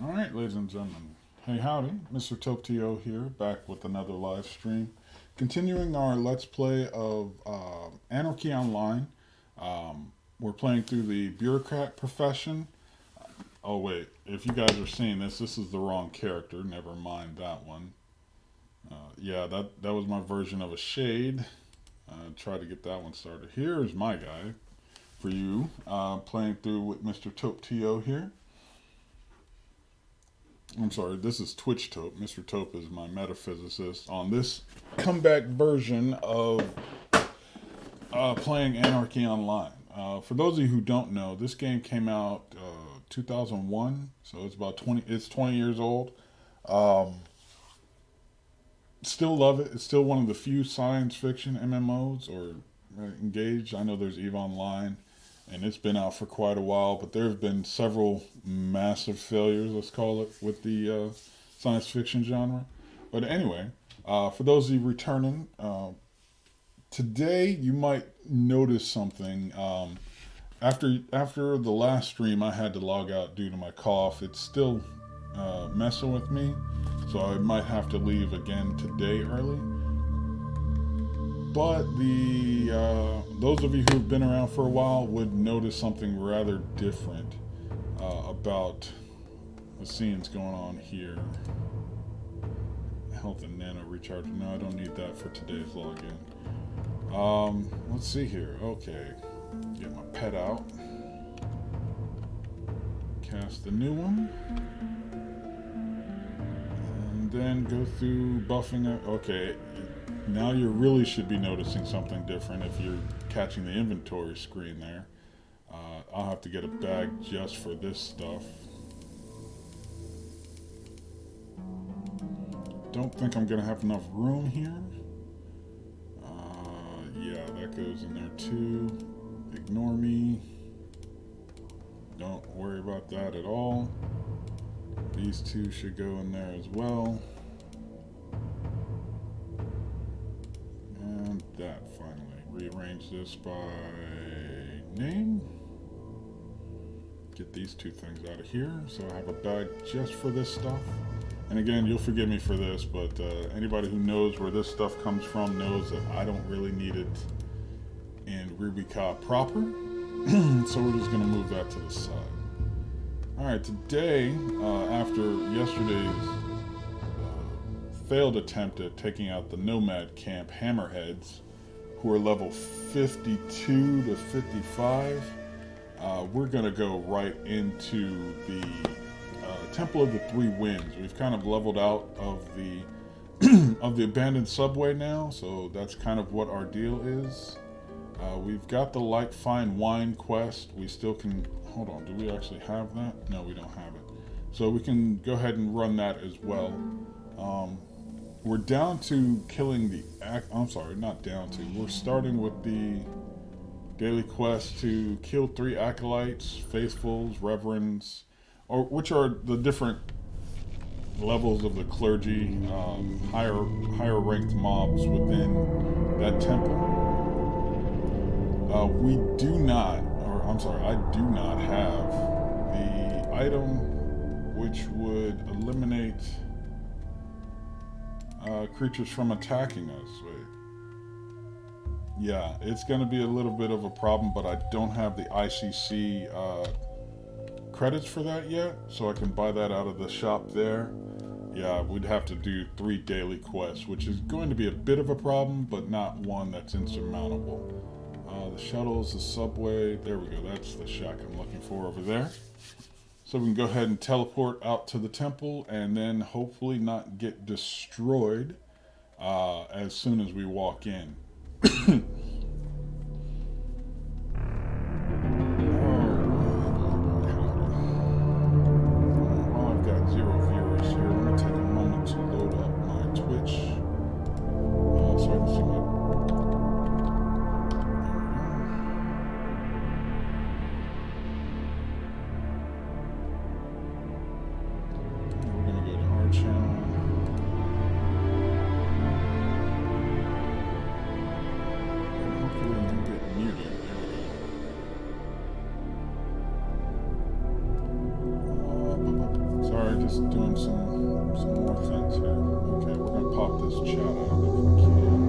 All right, ladies and gentlemen. Hey, howdy. Mr. Topto here, back with another live stream. Continuing our Let's Play of Anarchy Online. We're playing through the Bureaucrat profession. Oh, wait. If you guys are seeing this, this is the wrong character. Never mind that one. Yeah, that was my version of a shade. Try to get that one started. Here's my guy for you, playing through with Mr. Topto here. I'm sorry, this is Twitch Tope. Mr. Tope is my metaphysicist on this comeback version of playing Anarchy Online. For those of you who don't know, this game came out 2001, so it's about 20. It's 20 years old. Um, Still love it. It's still one of the few science fiction MMOs or engaged. I know there's Eve Online, and it's been out for quite a while, but there have been several massive failures, let's call it, with the science fiction genre. But anyway, for those of you returning, today you might notice something. After the last stream, I had to log out due to my cough. It's still messing with me, so I might have to leave again today early. But the those of you who've been around for a while would notice something rather different about the scenes going on here. Health and nano recharge. No, I don't need that for today's login. Let's see here. Okay, get my pet out. Cast the new one. And then go through buffing it. Okay, now you really should be noticing something different if you're catching the inventory screen there. I'll have to get a bag just for this stuff. Don't think I'm going to have enough room here. Yeah, that goes in there too. Ignore me. Don't worry about that at all. These two should go in there as well. And that finally. Rearrange this by name. Get these two things out of here. So I have a bag just for this stuff. And again, you'll forgive me for this, but anybody who knows where this stuff comes from knows that I don't really need it in Rubycop proper. So we're just going to move that to the side. Alright, today, after yesterday's failed attempt at taking out the Nomad Camp Hammerheads, who are level 52 to 55, we're going to go right into the Temple of the Three Winds. We've kind of leveled out of the of the abandoned subway now, so that's kind of what our deal is. We've got the Light Fine Wine quest. We still can... Hold on, do we actually have that? No, we don't have it. So we can go ahead and run that as well. We're down to killing the... I'm sorry, not down to. We're starting with the daily quest to kill 3 acolytes, faithfuls, reverends, or which are the different levels of the clergy, higher ranked mobs within that temple. We do not, or I'm sorry, I do not have the item which would eliminate creatures from attacking us. Wait. Yeah, it's going to be a little bit of a problem, but I don't have the ICC credits for that yet, so I can buy that out of the shop there. Yeah, we'd have to do 3 daily quests, which is going to be a bit of a problem, but not one that's insurmountable. The shuttles, the subway, there we go, that's the shack I'm looking for over there. So we can go ahead and teleport out to the temple and then hopefully not get destroyed as soon as we walk in. While I've got 0 viewers here, I'm going to take a moment to load up my Twitch so I can see my... We're going to go to our channel. sorry, just doing some more things here. Okay, we're gonna pop this chat out if we can.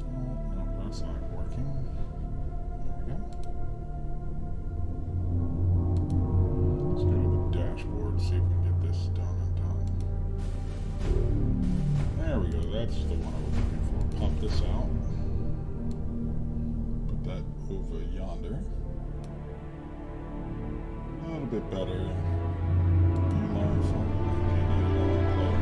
Oh, no, that's not working. There we go. Let's go to the dashboard, see if we can get this done and done. There we go, that's the one I was looking for. Pop this out. Put that over yonder. A little bit better. You learn from it. Okay, now you don't want to play.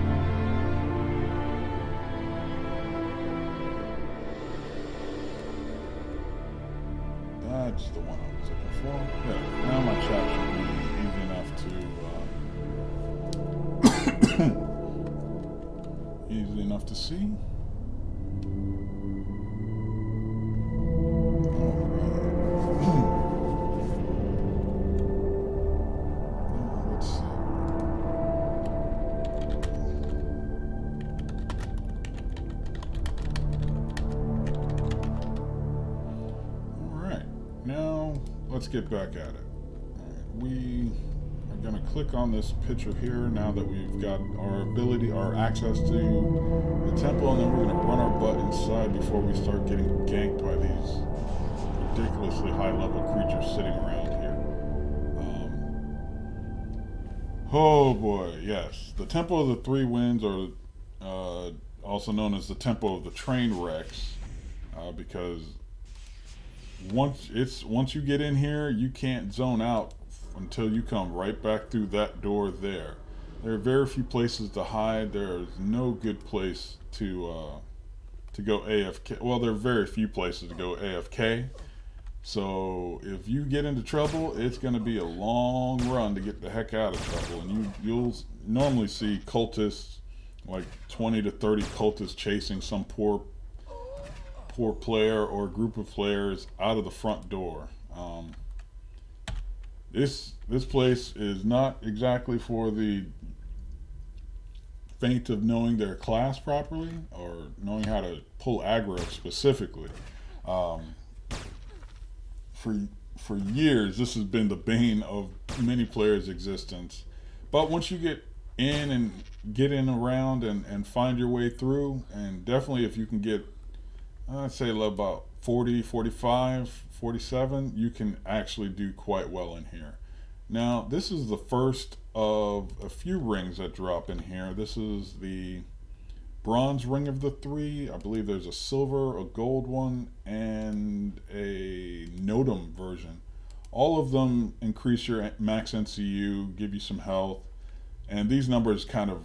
That's the one I was looking for. Yeah, now my chat should be easy enough to see. Let's see. Alright, now let's get back at it. We are going to click on this picture here now that we've got our access to the temple, and then we're going to run our butt inside before we start getting ganked by these ridiculously high level creatures sitting around here. Oh boy, yes. The Temple of the Three Winds, or also known as the Temple of the Train Wrecks, because once you get in here, you can't zone out until you come right back through that door there. There are very few places to hide. There is no good place to go AFK. Well, there are very few places to go AFK. So if you get into trouble, it's going to be a long run to get the heck out of trouble. And you'll normally see cultists, like 20 to 30 cultists chasing some poor player or group of players out of the front door. This place is not exactly for the faint of knowing their class properly or knowing how to pull aggro specifically. For years, this has been the bane of many players' existence. But once you get in around and find your way through, and definitely if you can get, I'd say about 40, 45, 47, you can actually do quite well in here. Now, this is the first of a few rings that drop in here. This is the bronze ring of the three. I believe there's a silver, a gold one, and a Notum version. All of them increase your max NCU, give you some health, and these numbers kind of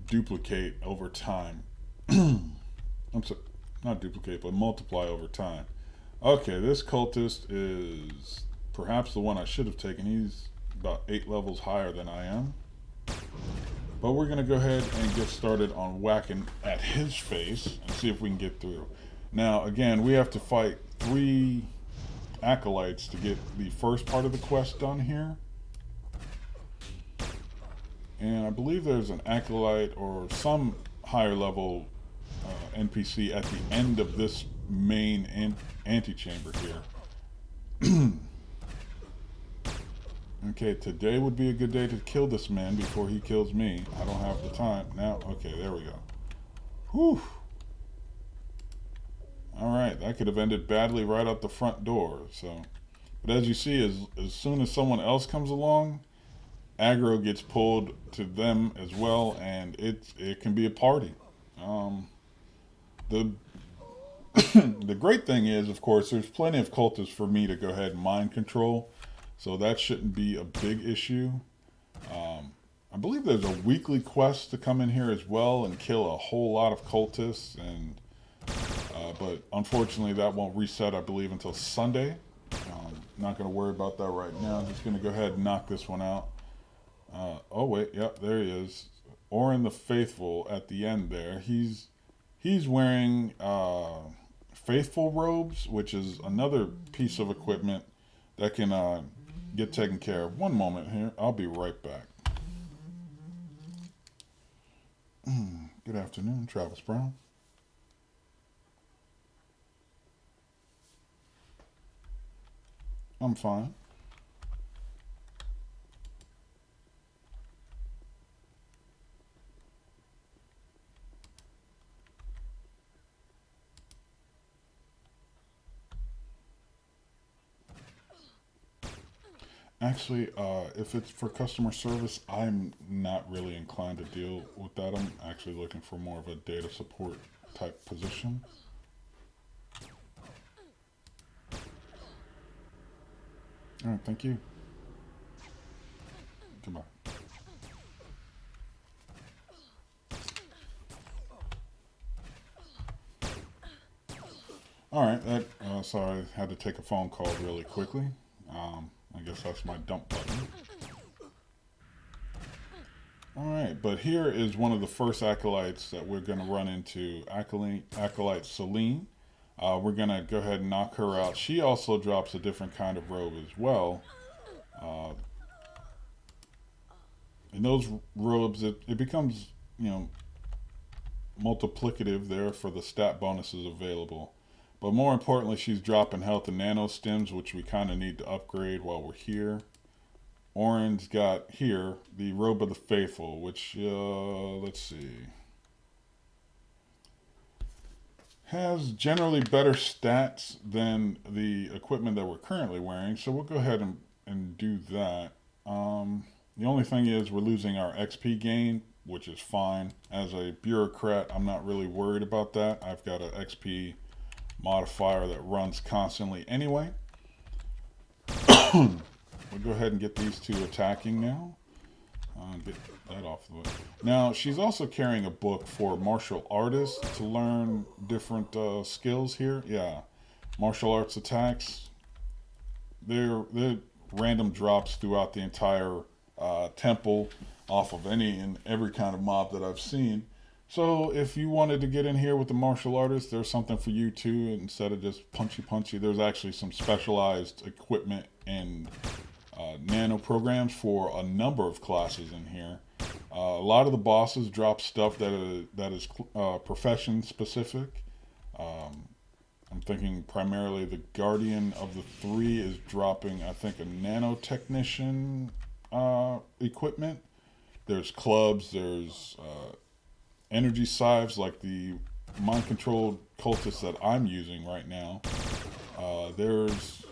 duplicate over time. I'm sorry, not duplicate, but multiply over time. Okay, this cultist is perhaps the one I should have taken. He's about 8 levels higher than I am. But we're going to go ahead and get started on whacking at his face and see if we can get through. Now, again, we have to fight 3 acolytes to get the first part of the quest done here. And I believe there's an acolyte or some higher level NPC at the end of this main antechamber here. Okay, today would be a good day to kill this man before he kills me. I don't have the time. Now, okay, there we go. Whew. Alright, that could have ended badly right out the front door. But as you see, as soon as someone else comes along, aggro gets pulled to them as well, and it can be a party. The great thing is, of course, there's plenty of cultists for me to go ahead and mind control. So that shouldn't be a big issue. I believe there's a weekly quest to come in here as well and kill a whole lot of cultists, but unfortunately that won't reset, I believe, until Sunday. Not going to worry about that right now. I'm just going to go ahead and knock this one out. Oh wait, yep, there he is. Orin the Faithful at the end there. He's wearing Faithful robes, which is another piece of equipment that can get taken care of. One moment here. I'll be right back. Good afternoon, Travis Brown. I'm fine. Actually, if it's for customer service, I'm not really inclined to deal with that. I'm actually looking for more of a data support type position. All right, thank you. Goodbye. All right, sorry, I had to take a phone call really quickly. I guess that's my dump button. All right, but here is one of the first acolytes that we're going to run into, acolyte Celine. We're going to go ahead and knock her out. She also drops a different kind of robe as well. Uh, in those robes, it becomes, you know, multiplicative there for the stat bonuses available. But more importantly, she's dropping health and nano stems, which we kind of need to upgrade while we're here. Oren's got here the Robe of the Faithful, which, let's see, has generally better stats than the equipment that we're currently wearing. So we'll go ahead and do that. The only thing is we're losing our XP gain, which is fine. As a bureaucrat, I'm not really worried about that. I've got an XP modifier that runs constantly anyway. We'll go ahead and get these two attacking now. Get that off the way. Now, she's also carrying a book for martial artists to learn different skills here. Yeah, martial arts attacks. They're random drops throughout the entire temple off of any and every kind of mob that I've seen. So if you wanted to get in here with the martial artist, there's something for you too. Instead of just punchy, there's actually some specialized equipment and nano programs for a number of classes in here. A lot of the bosses drop stuff that is profession specific. I'm thinking primarily the Guardian of the Three is dropping, I think, a nanotechnician equipment. There's clubs, there's energy scythes like the mind controlled cultist that I'm using right now. There's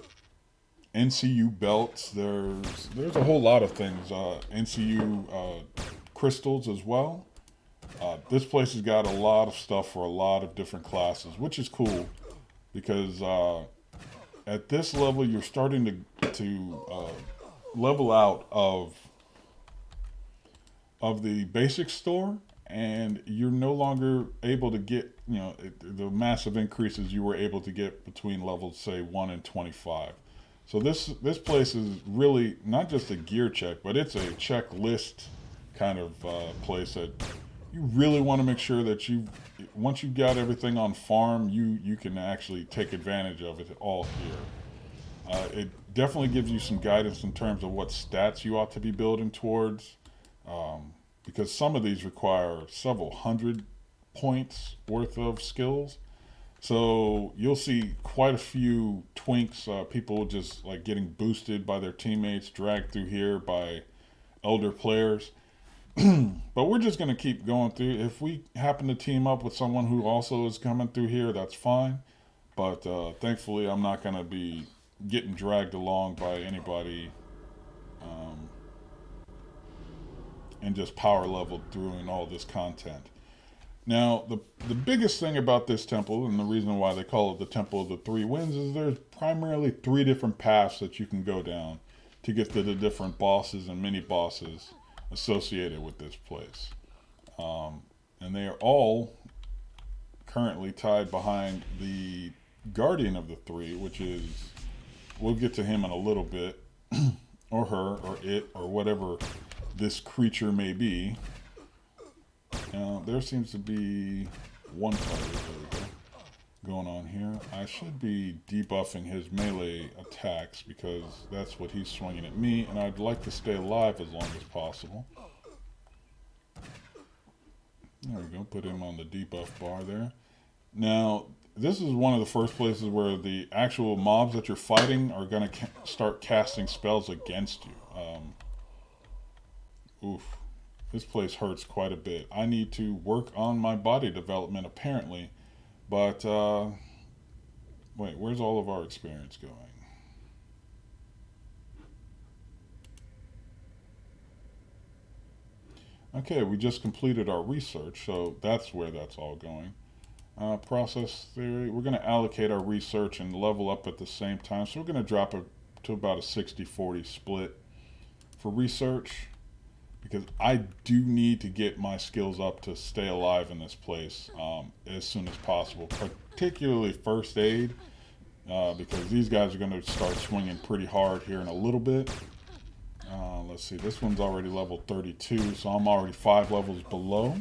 NCU belts. There's a whole lot of things. NCU crystals as well. This place has got a lot of stuff for a lot of different classes, which is cool because at this level you're starting to level out of the basic store, and you're no longer able to get the massive increases you were able to get between levels say 1 and 25. So this place is really not just a gear check, but it's a checklist kind of place that you really want to make sure that once you've got everything on farm, you can actually take advantage of it all here. It definitely gives you some guidance in terms of what stats you ought to be building towards, because some of these require several hundred points worth of skills. So you'll see quite a few twinks, people just like getting boosted by their teammates, dragged through here by elder players. But we're just going to keep going through. If we happen to team up with someone who also is coming through here, that's fine. But thankfully, I'm not going to be getting dragged along by anybody um, and just power leveled through and all this content. Now, the biggest thing about this temple, and the reason why they call it the Temple of the Three Winds, is there's primarily three different paths that you can go down to get to the different bosses and mini bosses associated with this place. And they are all currently tied behind the Guardian of the Three, which is, we'll get to him in a little bit, or her, or it, or whatever this creature may be. Now, there seems to be one fighter going on here. I should be debuffing his melee attacks because that's what he's swinging at me, and I'd like to stay alive as long as possible. There we go, put him on the debuff bar there. Now, this is one of the first places where the actual mobs that you're fighting are going to start casting spells against you. Oof. This place hurts quite a bit. I need to work on my body development, apparently. But, wait, where's all of our experience going? Okay, we just completed our research, so that's where that's all going. Process theory, we're going to allocate our research and level up at the same time. So we're going to drop it to about a 60-40 split for research, because I do need to get my skills up to stay alive in this place as soon as possible, particularly first aid, because these guys are going to start swinging pretty hard here in a little bit. Let's see, this one's already level 32, so I'm already 5 levels below.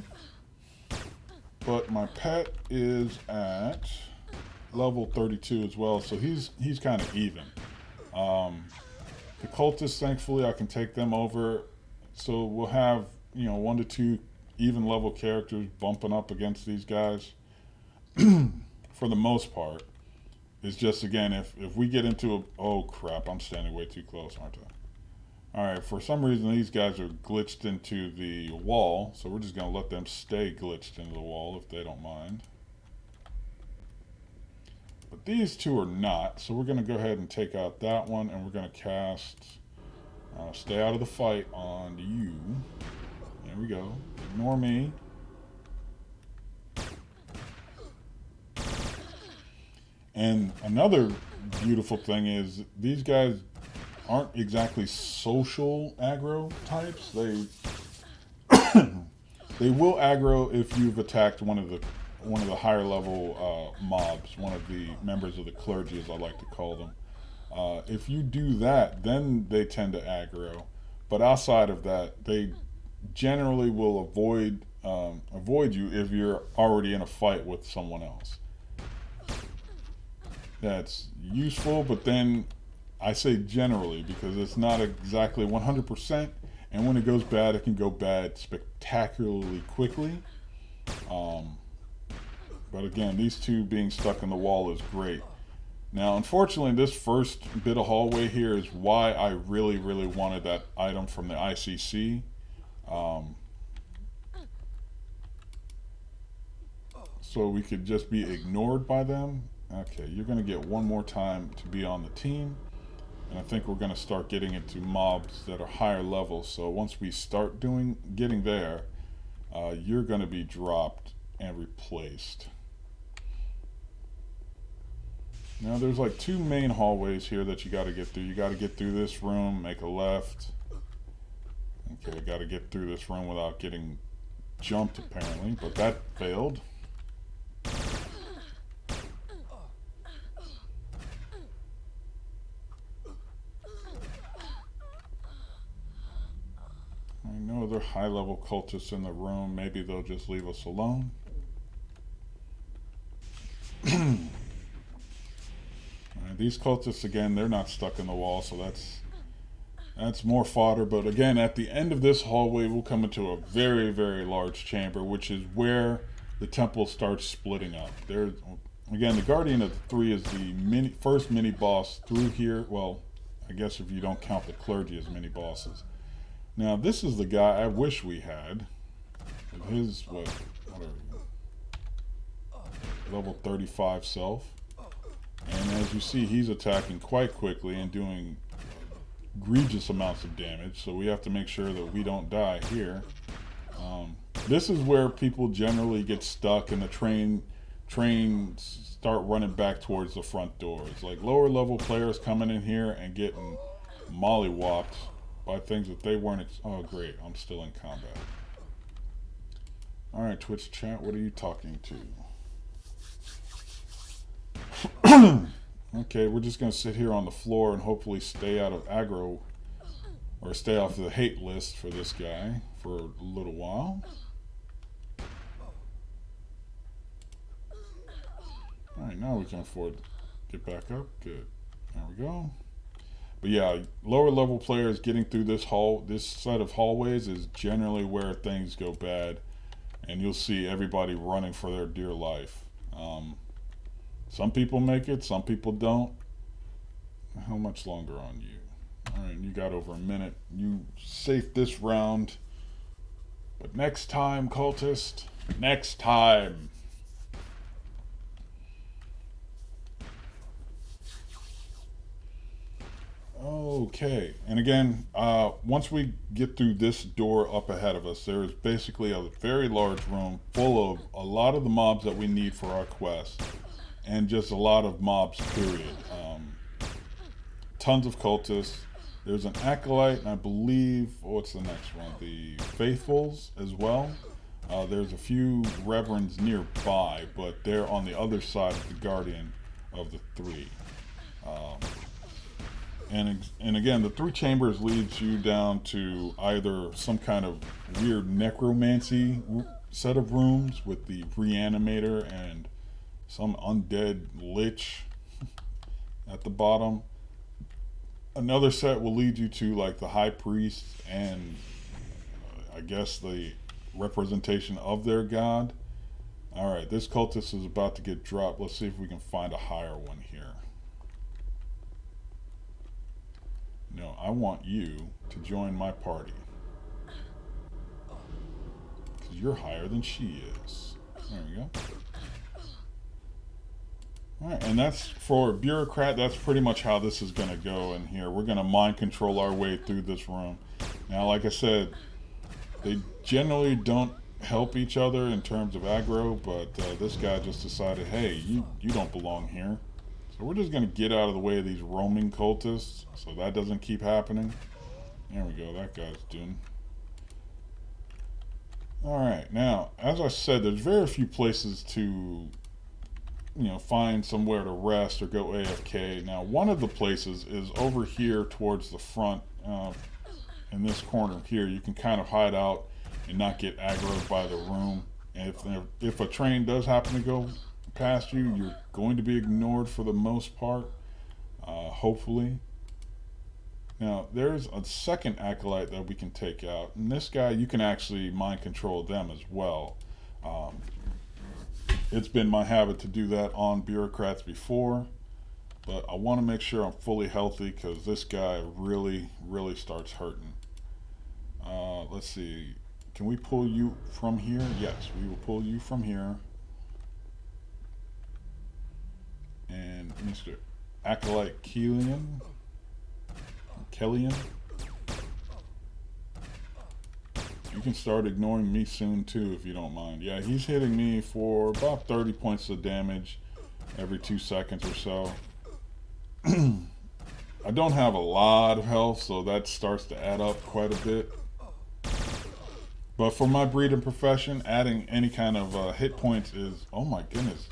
But my pet is at level 32 as well, so he's kind of even. The cultists, thankfully, I can take them over. So we'll have, 1 to 2 even level characters bumping up against these guys. For the most part. It's just, again, if we get into a... Oh, crap, I'm standing way too close, aren't I? Alright, for some reason these guys are glitched into the wall, so we're just going to let them stay glitched into the wall if they don't mind. But these two are not, so we're going to go ahead and take out that one, and we're going to cast Stay Out of the Fight on you. There we go. Ignore me. And another beautiful thing is these guys aren't exactly social aggro types. They they will aggro if you've attacked one of the higher level mobs, one of the members of the clergy, as I like to call them. If you do that, then they tend to aggro. But outside of that, they generally will avoid you if you're already in a fight with someone else. That's useful, but then I say generally because it's not exactly 100%, and when it goes bad, it can go bad spectacularly quickly. But again, these two being stuck in the wall is great. Now, unfortunately, this first bit of hallway here is why I really, really wanted that item from the ICC. So we could just be ignored by them. Okay, you're going to get one more time to be on the team. And I think we're going to start getting into mobs that are higher levels. So once we start getting there, you're going to be dropped and replaced. Now there's like 2 main hallways here that you got to get through. You got to get through this room, make a left. Okay, got to get through this room without getting jumped apparently, but that failed. No other high-level cultists in the room. Maybe they'll just leave us alone. These cultists, again, they're not stuck in the wall, so that's more fodder. But again, at the end of this hallway, we'll come into a very, very large chamber, which is where the temple starts splitting up. Again, the Guardian of the Three is the first mini-boss through here. Well, I guess if you don't count the clergy as mini-bosses. Now, this is the guy I wish we had. His, level 35 self. And as you see, he's attacking quite quickly and doing egregious amounts of damage. So we have to make sure that we don't die here. This is where people generally get stuck and the trains start running back towards the front doors. Like lower level players coming in here and getting mollywopped by things that they weren't. Oh, great. I'm still in combat. All right, Twitch chat, what are you talking to? Okay, we're just going to sit here on the floor and hopefully stay out of aggro, or stay off the hate list for this guy for a little while. Alright, now we can afford to get back up. Good. There we go. But yeah, lower level players getting through this set of hallways is generally where things go bad. And you'll see everybody running for their dear life. Some people make it, some people don't. How much longer on you? Alright, you got over a minute. You safe this round. But next time, cultist. Next time. Okay, and again, once we get through this door up ahead of us, there is basically a very large room full of a lot of the mobs that we need for our quest, and just a lot of mobs, period. Tons of cultists. There's an acolyte, and I believe, what's the next one? The faithfuls as well. There's a few reverends nearby, but they're on the other side of the guardian of the three. And again, the three chambers leads you down to either some kind of weird necromancy set of rooms with the reanimator and some undead lich at the bottom. Another set will lead you to like the high priest and I guess the representation of their god. Alright, this cultist is about to get dropped. Let's see if we can find a higher one here. No, I want you to join my party. Because you're higher than she is. There we go. Alright, and that's for Bureaucrat. That's pretty much how this is going to go in here. We're going to mind control our way through this room. Now, like I said, they generally don't help each other in terms of aggro, but this guy just decided, hey, you don't belong here. So we're just going to get out of the way of these roaming cultists so that doesn't keep happening. There we go, that guy's doomed. Alright, now, as I said, there's very few places to, find somewhere to rest or go AFK. Now, one of the places is over here towards the front, in this corner here. You can kind of hide out and not get aggroed by the room. And if a train does happen to go past you, you're going to be ignored for the most part, hopefully. Now, there's a second acolyte that we can take out, and this guy, you can actually mind control them as well. It's been my habit to do that on bureaucrats before, but I want to make sure I'm fully healthy because this guy really starts hurting. Let's see, can we pull you from here? Yes, we will pull you from here. And Mr. Acolyte Kellian, you can start ignoring me soon too if you don't mind. Yeah, he's hitting me for about 30 points of damage every 2 seconds or so. I don't have a lot of health, so that starts to add up quite a bit. But for my breed and profession, adding any kind of hit points is, oh my goodness.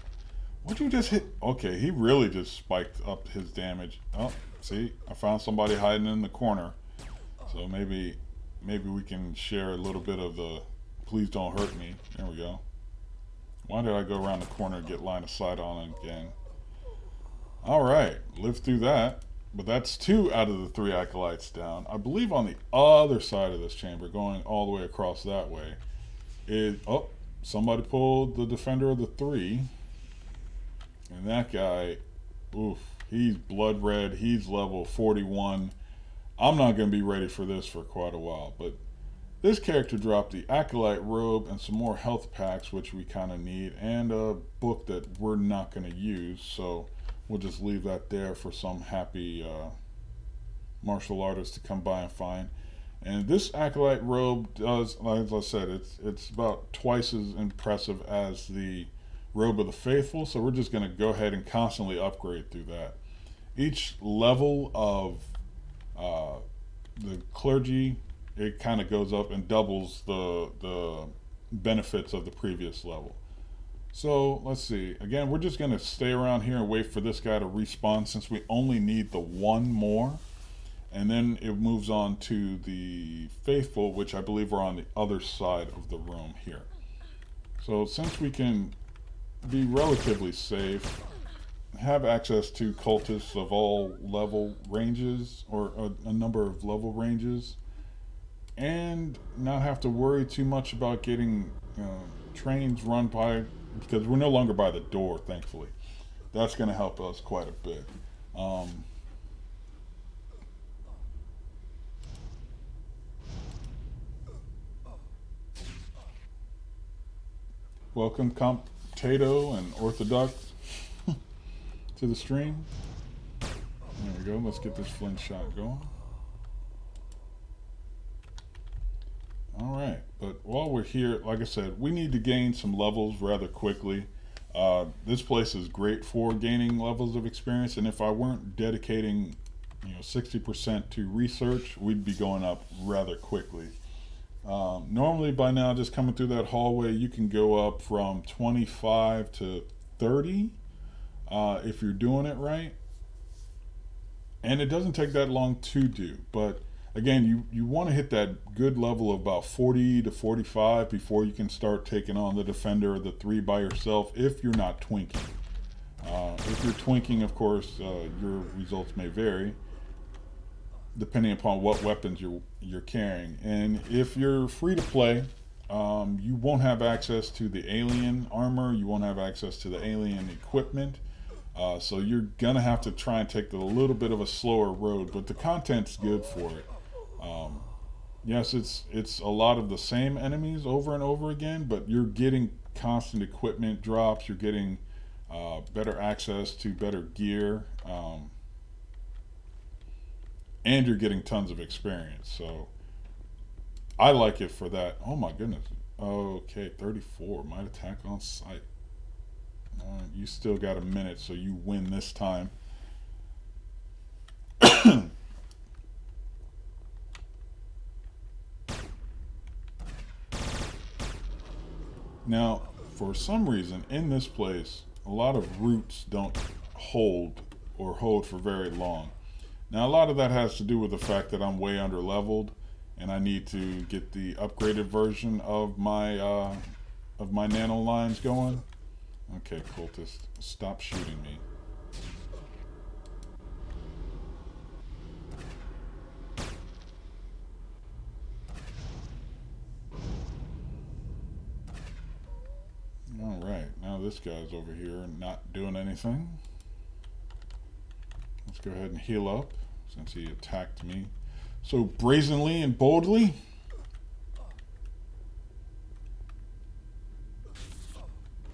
What'd you just hit? Okay, he really just spiked up his damage. Oh, see, I found somebody hiding in the corner. So maybe we can share a little bit of the please don't hurt me. There we go. Why did I go around the corner and get line of sight on it again? Alright, lived through that. But that's 2 out of the 3 acolytes down. I believe on the other side of this chamber, going all the way across that way, somebody pulled the defender of the 3. And that guy, oof, he's blood red. He's level 41. I'm not going to be ready for this for quite a while. But this character dropped the Acolyte robe and some more health packs, which we kind of need, and a book that we're not going to use. So we'll just leave that there for some happy martial artist to come by and find. And this Acolyte robe does, like I said, it's about twice as impressive as the Robe of the Faithful, so we're just going to go ahead and constantly upgrade through that. Each level of the clergy, it kind of goes up and doubles the benefits of the previous level. So let's see, again, we're just going to stay around here and wait for this guy to respawn since we only need the one more, and then it moves on to the Faithful, which I believe are on the other side of the room here. So since we can be relatively safe, have access to cultists of all level ranges, or a number of level ranges, and not have to worry too much about getting trains run by, because we're no longer by the door, thankfully. That's going to help us quite a bit. Um, Welcome, Potato and Orthodox, to the stream. There we go. Let's get this flint shot going. All right, but while we're here, like I said, we need to gain some levels rather quickly. This place is great for gaining levels of experience, and if I weren't dedicating, 60% to research, we'd be going up rather quickly. Normally, by now, just coming through that hallway, you can go up from 25 to 30 if you're doing it right, and it doesn't take that long to do. But again, you want to hit that good level of about 40 to 45 before you can start taking on the defender or the three by yourself if you're not twinking. If you're twinking, of course, your results may vary depending upon what weapons you're carrying. And if you're free to play, you won't have access to the alien armor. You won't have access to the alien equipment. So you're gonna have to try and take a little bit of a slower road, but the content's good for it. Yes, it's a lot of the same enemies over and over again, but you're getting constant equipment drops. You're getting better access to better gear, and you're getting tons of experience. So I like it for that. Oh my goodness. Okay, 34 might attack on sight. You still got a minute, so you win this time. Now, for some reason, in this place, a lot of roots don't hold or hold for very long. Now, a lot of that has to do with the fact that I'm way under leveled, and I need to get the upgraded version of my nano lines going. Okay, cultist, stop shooting me. All right, now this guy's over here not doing anything. Let's go ahead and heal up since he attacked me so brazenly and boldly.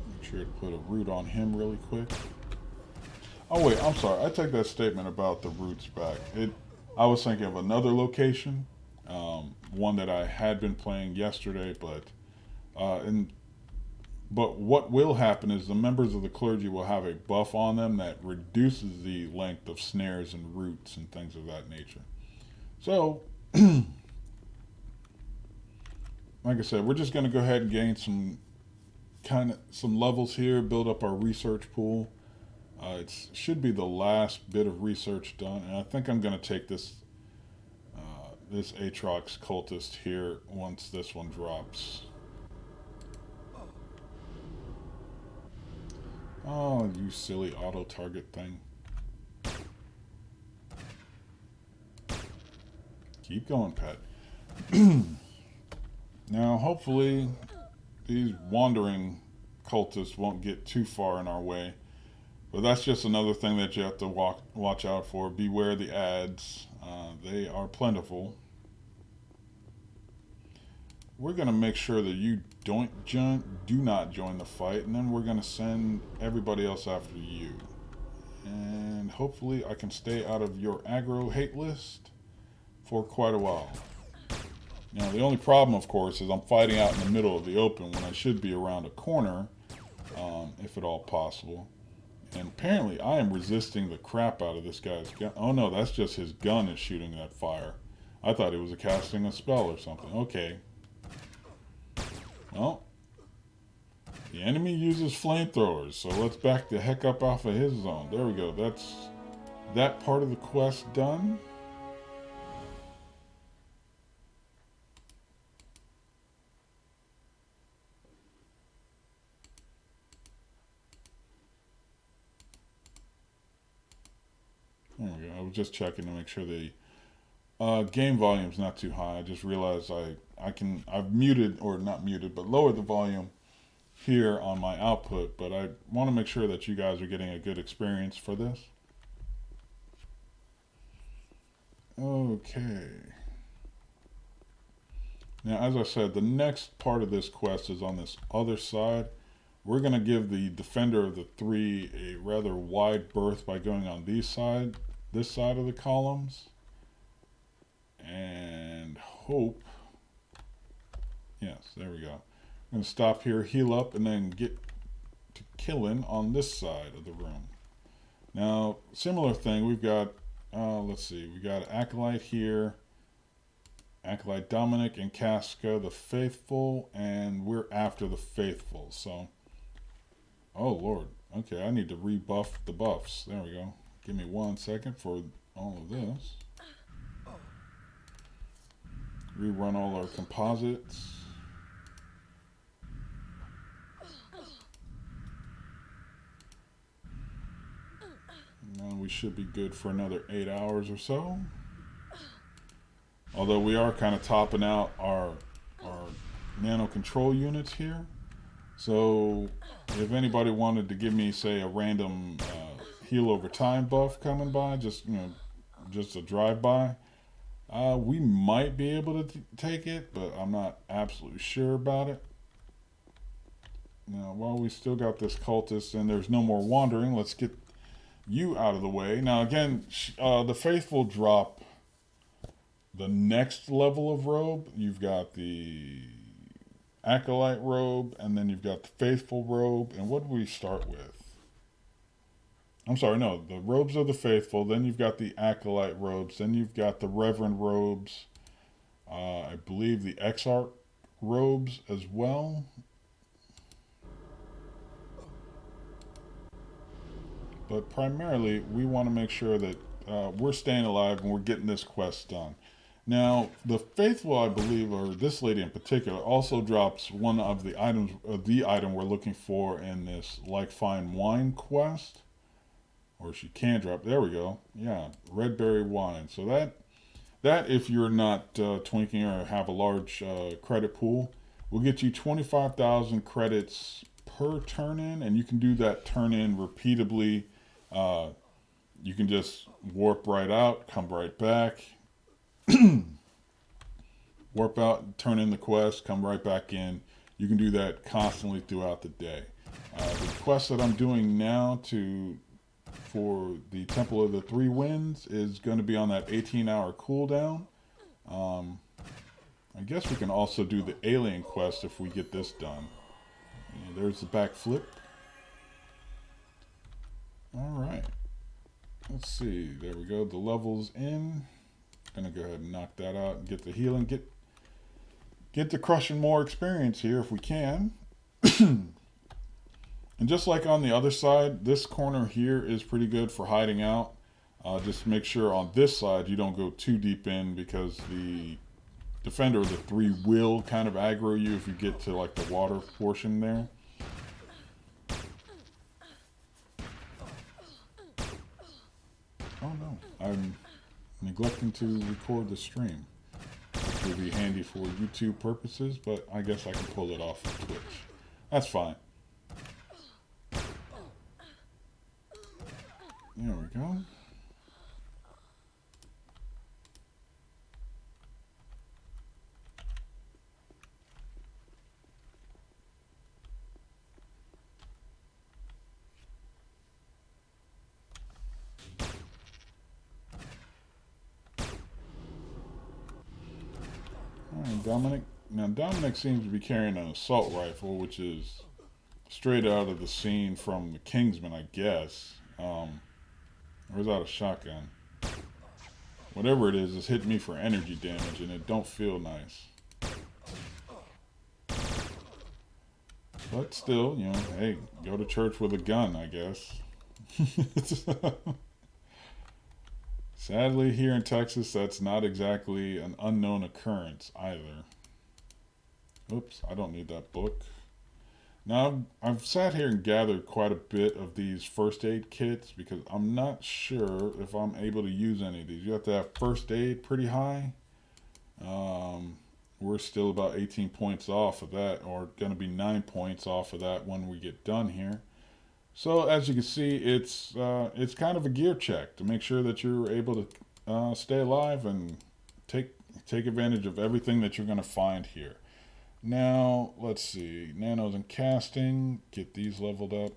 Make sure to put a root on him really quick. Oh wait, I'm sorry. I take that statement about the roots back. I was thinking of another location, one that I had been playing yesterday, but what will happen is the members of the clergy will have a buff on them that reduces the length of snares and roots and things of that nature. So, like I said, we're just going to go ahead and gain some levels here, build up our research pool. It should be the last bit of research done, and I think I'm going to take this Aatrox cultist here once this one drops. Oh, you silly auto-target thing. Keep going, pet. Now, hopefully, these wandering cultists won't get too far in our way. But that's just another thing that you have to watch out for. Beware the ads. They are plentiful. We're going to make sure that you do not join the fight, and then we're going to send everybody else after you. And hopefully I can stay out of your aggro hate list for quite a while. Now, the only problem, of course, is I'm fighting out in the middle of the open when I should be around a corner, if at all possible. And apparently I am resisting the crap out of this guy's gun. Oh no, that's just his gun is shooting that fire. I thought he was casting a spell or something. Okay. Well, the enemy uses flamethrowers, so let's back the heck up off of his zone. There we go. That's that part of the quest done. There we go. I was just checking to make sure the game volume's not too high. I just realized I've muted, or not muted, but lowered the volume here on my output, but I want to make sure that you guys are getting a good experience for this. Okay. Now, as I said, the next part of this quest is on this other side. We're going to give the defender of the three a rather wide berth by going on this side of the columns. And hope. Yes, there we go. I'm going to stop here, heal up, and then get to killing on this side of the room. Now, similar thing, we've got, let's see, we got Acolyte here, Acolyte Dominic and Casca, the Faithful, and we're after the Faithful, so, oh Lord, okay, I need to rebuff the buffs. There we go. Give me 1 second for all of this. Rerun all our composites. And we should be good for another 8 hours or so. Although we are kind of topping out our nano control units here. So if anybody wanted to give me, say, a random heal over time buff coming by, just a drive-by, we might be able to take it, but I'm not absolutely sure about it. Now, while we still got this cultist and there's no more wandering, let's get you out of the way. Now, again, the Faithful drop the next level of robe. You've got the Acolyte robe, and then you've got the Faithful robe. And what do we start with? I'm sorry, no, the robes of the Faithful, then you've got the Acolyte robes, then you've got the Reverend robes, I believe the Exarch robes as well. But primarily, we want to make sure that we're staying alive and we're getting this quest done. Now, the Faithful, I believe, or this lady in particular, also drops one of the items, the item we're looking for in this Like Fine Wine quest. Or she can drop. There we go. Yeah, red berry wine. So that if you're not twinking or have a large credit pool, will get you 25,000 credits per turn in, and you can do that turn in repeatedly. You can just warp right out, come right back, warp out, turn in the quest, come right back in. You can do that constantly throughout the day. The quest that I'm doing now for the Temple of the Three Winds is going to be on that 18-hour cooldown. I guess we can also do the alien quest if we get this done. Yeah, there's the backflip. Alright. Let's see. There we go. The level's in. Gonna go ahead and knock that out and get the healing. Get the crushing more experience here if we can. And just like on the other side, this corner here is pretty good for hiding out. Just make sure on this side you don't go too deep in, because the Defender of the Three will kind of aggro you if you get to like the water portion there. Oh no, I'm neglecting to record the stream, which will be handy for YouTube purposes, but I guess I can pull it off of Twitch. That's fine. There we go. Alright, Dominic. Now, Dominic seems to be carrying an assault rifle, which is straight out of the scene from the Kingsman, I guess. Or is that a shotgun? Whatever it is, it's hitting me for energy damage, and it don't feel nice. But still, hey, go to church with a gun, I guess. Sadly, here in Texas, that's not exactly an unknown occurrence either. Oops, I don't need that book. Now, I've sat here and gathered quite a bit of these first aid kits because I'm not sure if I'm able to use any of these. You have to have first aid pretty high. we're still about 18 points off of that, or going to be 9 points off of that when we get done here. So as you can see, it's kind of a gear check to make sure that you're able to stay alive and take advantage of everything that you're going to find here. Now let's see, nanos and casting. Get these leveled up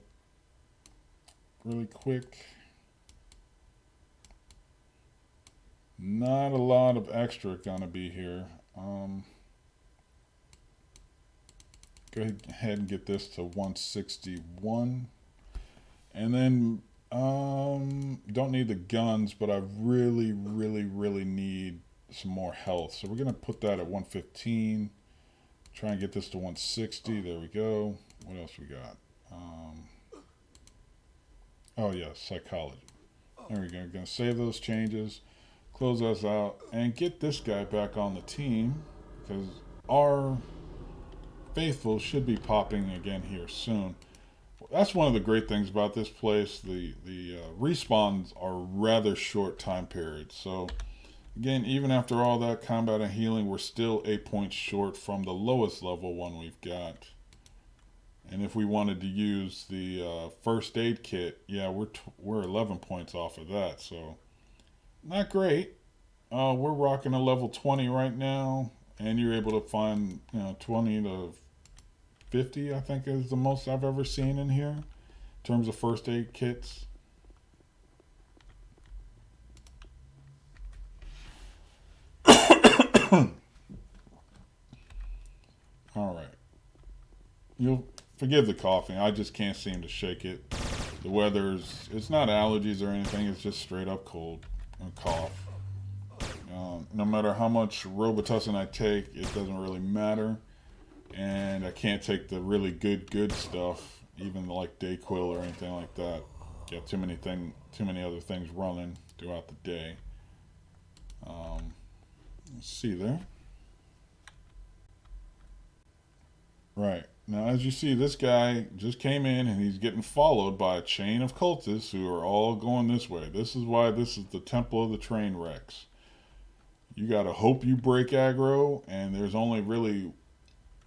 really quick. Not a lot of extra going to be here. Go ahead and get this to 161. And then, don't need the guns, but I really, really, really need some more health. So we're going to put that at 115. Try and get this to 160. There we go. What else we got? Oh, yeah, psychology. There we go. Going to save those changes, close us out, and get this guy back on the team, because our faithful should be popping again here soon. That's one of the great things about this place. The respawns are rather short time periods. So again, even after all that combat and healing, we're still 8 points short from the lowest level one we've got. And if we wanted to use the first aid kit, yeah, we're 11 points off of that. So not great. We're rocking a level 20 right now, and you're able to find 20 to 50, I think, is the most I've ever seen in here in terms of first aid kits. All right. You'll forgive the coughing. I just can't seem to shake it. The it's not allergies or anything. It's just straight up cold and cough. No matter how much Robitussin I take, it doesn't really matter. And I can't take the really good stuff, even like Dayquil or anything like that. Got too many other things running throughout the day. Let's see there. Right. Now, as you see, this guy just came in and he's getting followed by a chain of cultists who are all going this way. This is why this is the Temple of the Train Wrecks. You gotta hope you break aggro, and there's only really,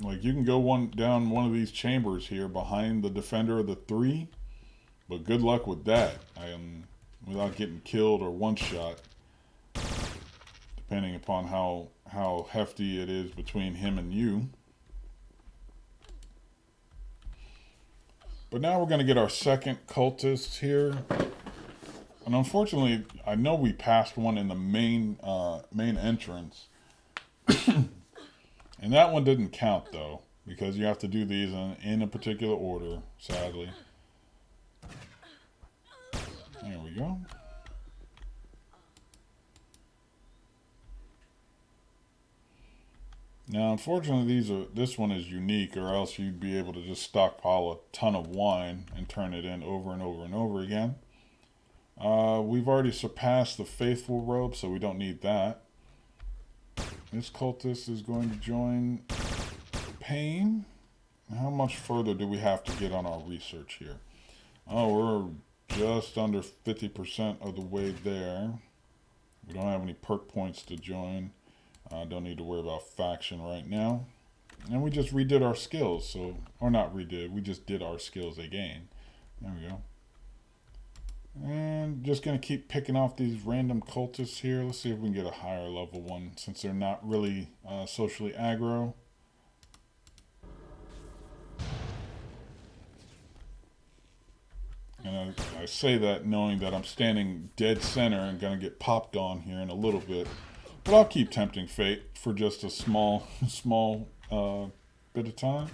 like, you can go down one of these chambers here behind the Defender of the Three, but good luck with that. Without getting killed or one shot, depending upon how hefty it is between him and you. But now we're going to get our second cultist here. And unfortunately, I know we passed one in the main entrance. And that one didn't count, though, because you have to do these in a particular order, sadly. There we go. Now, unfortunately, this one is unique, or else you'd be able to just stockpile a ton of wine and turn it in over and over and over again. We've already surpassed the Faithful robe, so we don't need that. This cultist is going to join Pain. How much further do we have to get on our research here? Oh, we're just under 50% of the way there. We don't have any perk points to join. Don't need to worry about faction right now. And we just redid our skills, so, or not redid, we just did our skills again. There we go. And just going to keep picking off these random cultists here. Let's see if we can get a higher level one, since they're not really socially aggro. And I say that knowing that I'm standing dead center and going to get popped on here in a little bit. But I'll keep tempting fate for just a small bit of time.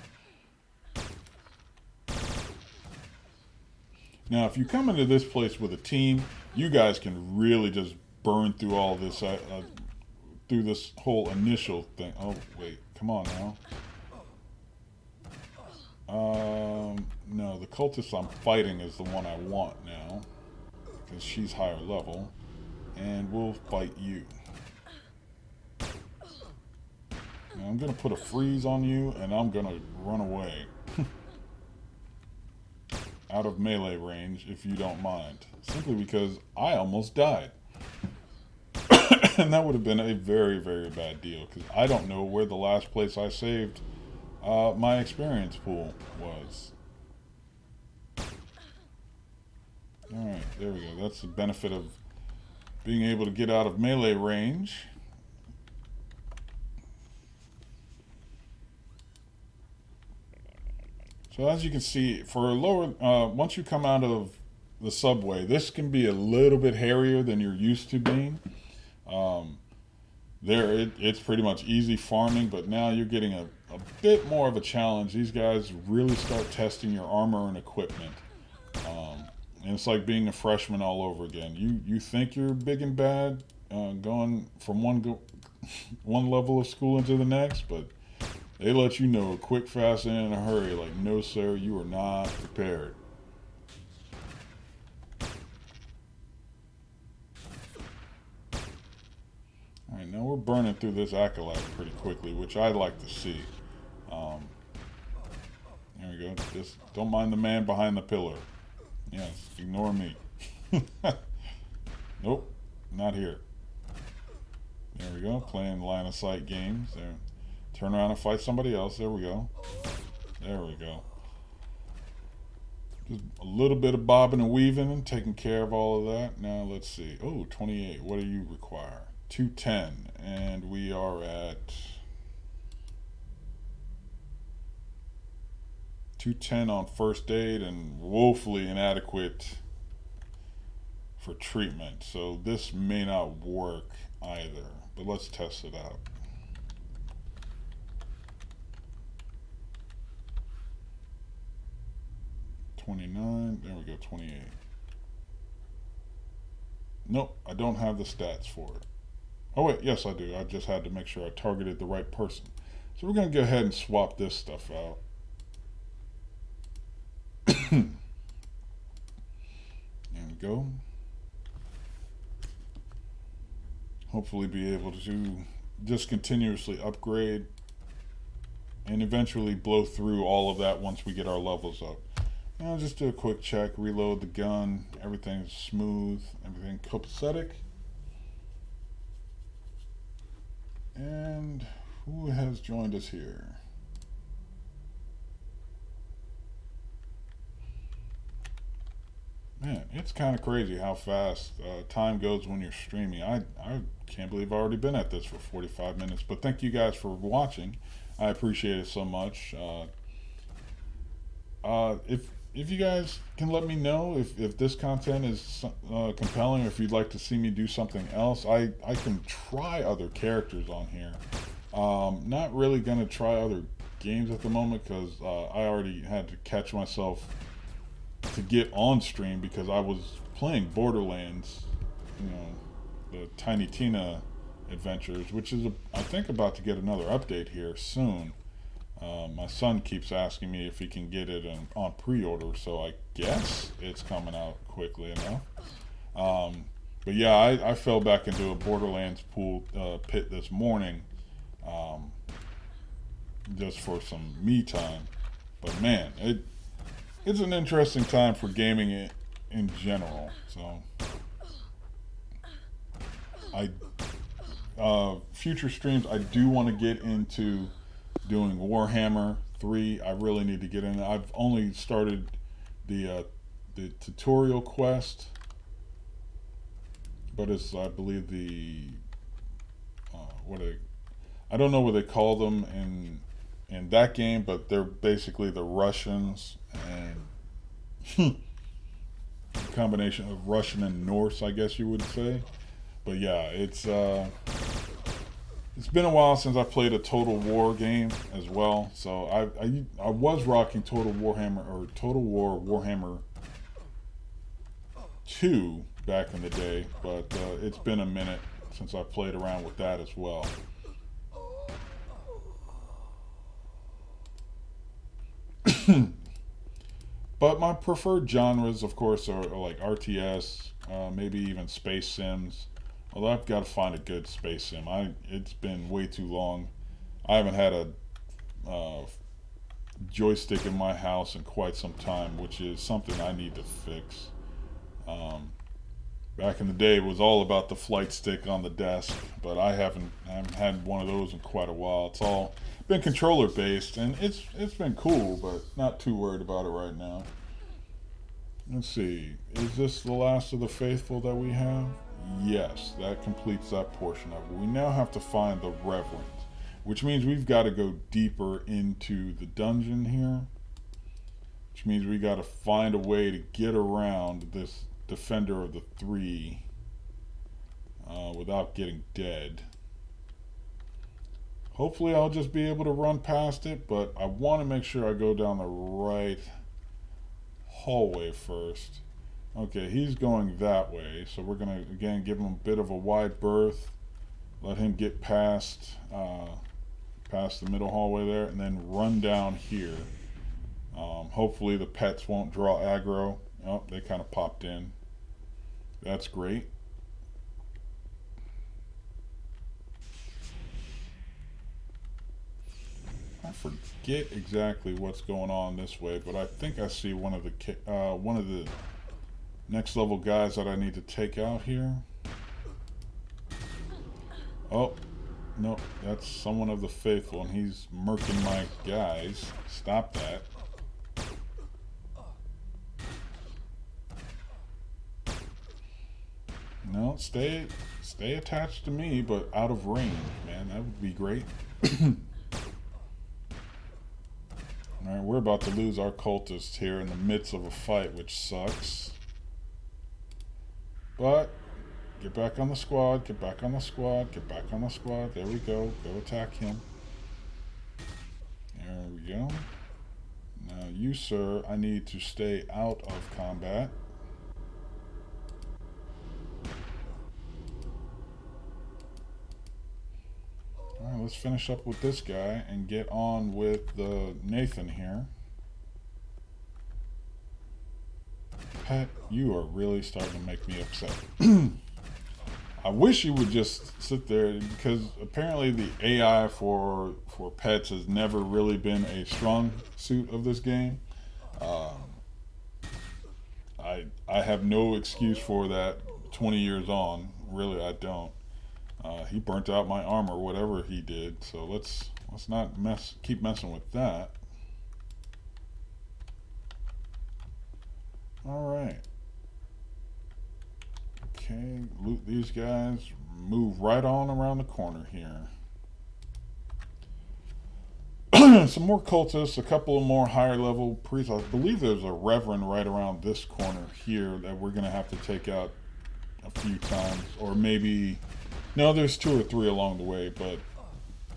Now, if you come into this place with a team, you guys can really just burn through all this, through this whole initial thing. Oh, wait, come on now. No, the cultist I'm fighting is the one I want now, because she's higher level, and we'll fight you. Now, I'm going to put a freeze on you, and I'm going to run away. Out of melee range, if you don't mind. Simply because I almost died. And that would have been a very, very bad deal because I don't know where the last place I saved my experience pool was. Alright, there we go. That's the benefit of being able to get out of melee range. So as you can see, for a lower, once you come out of the subway, this can be a little bit hairier than you're used to being. It's pretty much easy farming, but now you're getting a bit more of a challenge. These guys really start testing your armor and equipment. And it's like being a freshman all over again. You think you're big and bad, going from one level of school into the next, but they let you know quick, fast, and in a hurry. Like, no, sir, you are not prepared. All right, now we're burning through this acolyte pretty quickly, which I like to see. There we go. Just don't mind the man behind the pillar. Yes, ignore me. Nope, not here. There we go. Playing line of sight games. There. Turn around and fight somebody else. There we go. There we go. Just a little bit of bobbing and weaving and taking care of all of that. Now let's see. Oh, 28. What do you require? 210. And we are at 210 on first aid and woefully inadequate for treatment. So this may not work either. But let's test it out. $29. There we go. 28. Nope, I don't have the stats for it. Oh wait, yes I do. I just had to make sure I targeted the right person. So we're going to go ahead and swap this stuff out. There we go. Hopefully be able to just continuously upgrade and eventually blow through all of that once we get our levels up. Now just do a quick check, reload the gun, everything's smooth, everything copacetic. And who has joined us here? Man, it's kind of crazy how fast time goes when you're streaming. I can't believe I've already been at this for 45 minutes, but thank you guys for watching. I appreciate it so much. If you guys can let me know if this content is compelling, or if you'd like to see me do something else, I can try other characters on here. Not really going to try other games at the moment because I already had to catch myself to get on stream because I was playing Borderlands, the Tiny Tina Adventures, which is I think about to get another update here soon. My son keeps asking me if he can get it on pre-order, so I guess it's coming out quickly enough. But yeah, I fell back into a Borderlands pit this morning, just for some me time. But man, it's an interesting time for gaming in general. So future streams, I do want to get into doing Warhammer 3. I really need to get in. I've only started the tutorial quest, but it's, I believe, I don't know what they call them in that game, but they're basically the Russians and a combination of Russian and Norse, I guess you would say. But yeah, it's been a while since I played a Total War game as well. So I was rocking Total War Warhammer 2 back in the day, but it's been a minute since I played around with that as well. But my preferred genres, of course, are like RTS, maybe even space sims. Although I've got to find a good space sim. It's been way too long. I haven't had a joystick in my house in quite some time, which is something I need to fix. Back in the day, it was all about the flight stick on the desk, but I haven't had one of those in quite a while. It's all been controller based, and it's been cool, but not too worried about it right now. Let's see, is this the last of the faithful that we have? Yes, that completes that portion of it. We now have to find the Reverend, which means we've got to go deeper into the dungeon here, which means we got to find a way to get around this Defender of the Three without getting dead. Hopefully I'll just be able to run past it, but I want to make sure I go down the right hallway first. Okay, he's going that way, so we're going to, again, give him a bit of a wide berth. Let him get past the middle hallway there, and then run down here. Hopefully the pets won't draw aggro. Oh, they kind of popped in. That's great. I forget exactly what's going on this way, but I think I see one of the next level guys that I need to take out here. Oh, no, that's someone of the faithful, and he's murking my guys. Stop that. No, stay attached to me, but out of range, man. That would be great. Alright, we're about to lose our cultists here in the midst of a fight, which sucks. But, get back on the squad, get back on the squad, get back on the squad. There we go. Go attack him. There we go. Now you, sir, I need to stay out of combat. Alright, let's finish up with this guy and get on with the Nathan here. Pat, you are really starting to make me upset. I wish you would just sit there, because apparently the AI for pets has never really been a strong suit of this game. I have no excuse for that 20 years on. Really, I don't. He burnt out my armor, whatever he did. So let's not keep messing with that. All right. Okay, loot these guys. Move right on around the corner here. Some more cultists, a couple of more higher level priests. I believe there's a reverend right around this corner here that we're going to have to take out a few times, or maybe, no, there's 2 or 3 along the way, but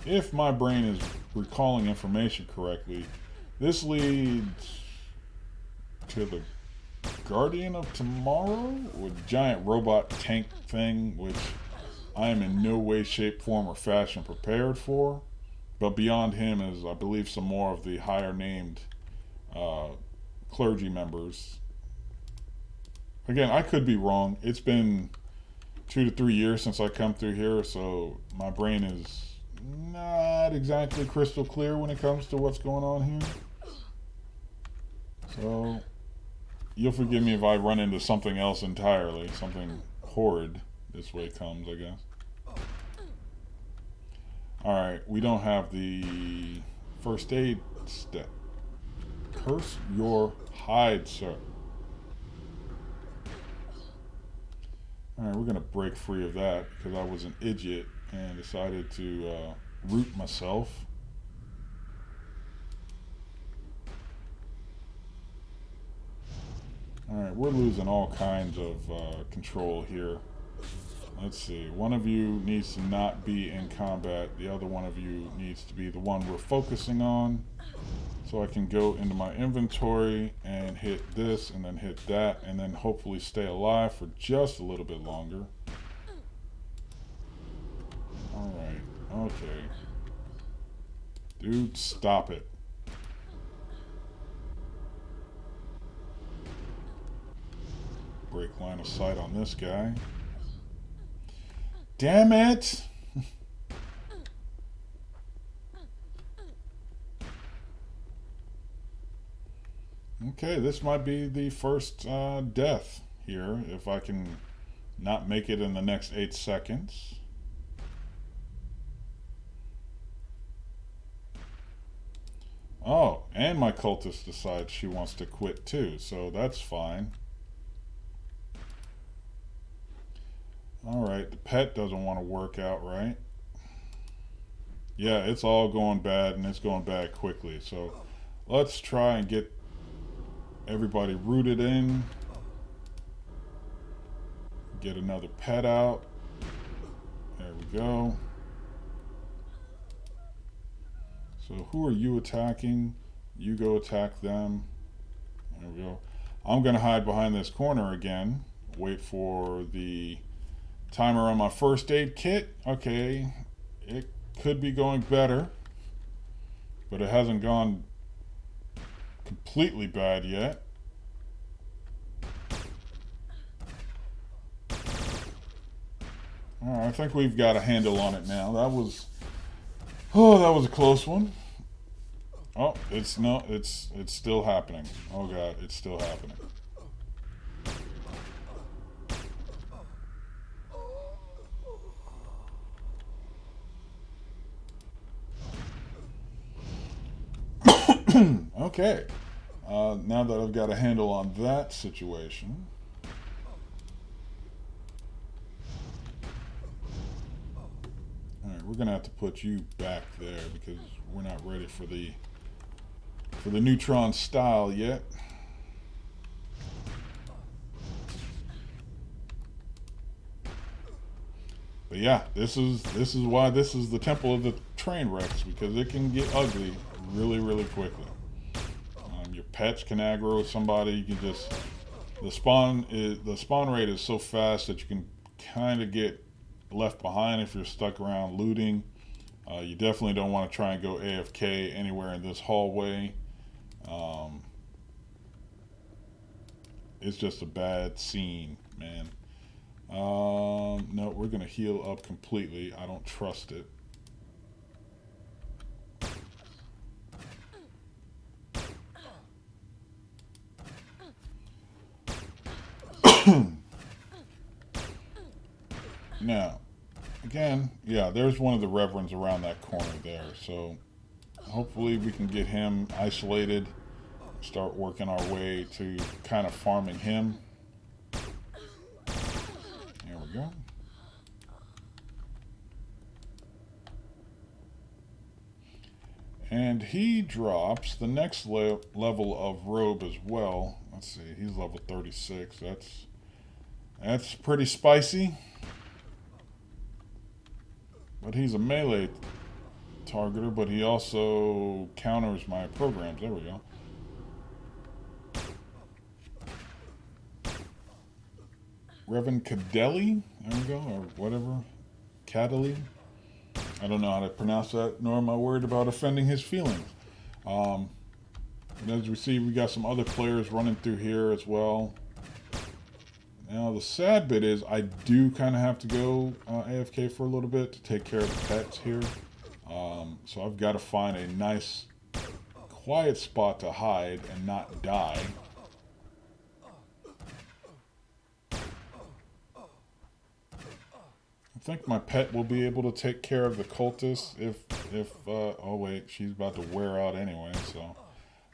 if my brain is recalling information correctly, this leads to the Guardian of Tomorrow, with giant robot tank thing, which I am in no way, shape, form, or fashion prepared for. But beyond him is, I believe, some more of the higher named clergy members. Again, I could be wrong. It's been 2 to 3 years since I come through here, so my brain is not exactly crystal clear when it comes to what's going on here. So you'll forgive me if I run into something else entirely, something horrid this way comes, I guess. Alright, we don't have the first aid step. Curse your hide, sir. Alright, we're going to break free of that because I was an idiot and decided to root myself. Alright, we're losing all kinds of control here. Let's see, one of you needs to not be in combat. The other one of you needs to be the one we're focusing on. So I can go into my inventory and hit this and then hit that and then hopefully stay alive for just a little bit longer. Alright, okay. Dude, stop it. Break line of sight on this guy. Damn it! Okay, this might be the first death here, if I can not make it in the next 8 seconds. Oh, and my cultist decides she wants to quit too, so that's fine. Alright, the pet doesn't want to work out right. Yeah, it's all going bad, and it's going bad quickly, so let's try and get everybody rooted in. Get another pet out. There we go. So who are you attacking? You go attack them. There we go. I'm going to hide behind this corner again. Wait for the timer on my first aid kit. Okay, it could be going better, but it hasn't gone completely bad yet. All right, I think we've got a handle on it now. That was a close one. Oh, it's still happening. Oh god, it's still happening. Okay, now that I've got a handle on that situation, all right, we're gonna have to put you back there because we're not ready for the neutron style yet. But yeah, this is why this is the temple of the train wrecks, because it can get ugly really quickly. Your pets can aggro somebody. You can just the spawn rate is so fast that you can kind of get left behind if you're stuck around looting. You definitely don't want to try and go AFK anywhere in this hallway. It's just a bad scene, man. No, we're gonna heal up completely. I don't trust it. Now, again, yeah, there's one of the reverends around that corner there. So hopefully we can get him isolated. Start working our way to kind of farming him. There we go. And he drops the next level of robe as well. Let's see, he's level 36. That's pretty spicy. But he's a melee targeter, but he also counters my programs. There we go. Reverend Cadeli, there we go, or whatever. Cadeli. I don't know how to pronounce that, nor am I worried about offending his feelings. And as we see, we got some other players running through here as well. Now, the sad bit is I do kind of have to go AFK for a little bit to take care of the pets here. So I've got to find a nice, quiet spot to hide and not die. I think my pet will be able to take care of the cultists if oh wait, she's about to wear out anyway, so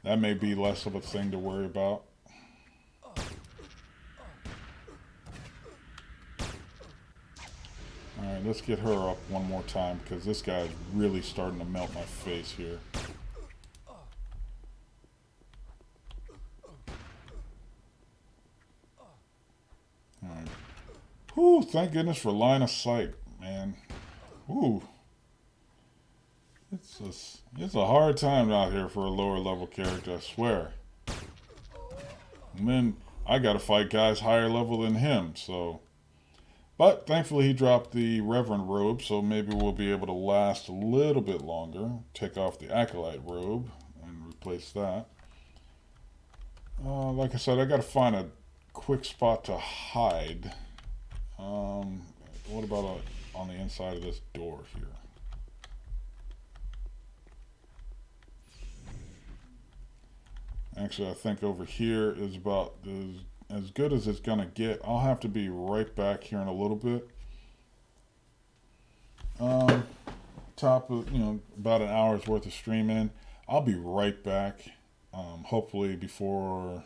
that may be less of a thing to worry about. Alright, let's get her up one more time because this guy's really starting to melt my face here. Alright. Whew, thank goodness for line of sight, man. Whew. It's a hard time out here for a lower level character, I swear. And then I gotta fight guys higher level than him, so. But thankfully he dropped the Reverend robe, so maybe we'll be able to last a little bit longer. Take off the Acolyte robe and replace that. Like I said, I gotta find a quick spot to hide. What about on the inside of this door here? Actually, I think over here is as good as it's gonna get. I'll have to be right back here in a little bit. Um, Top of, about an hour's worth of streaming. I'll be right back. Hopefully before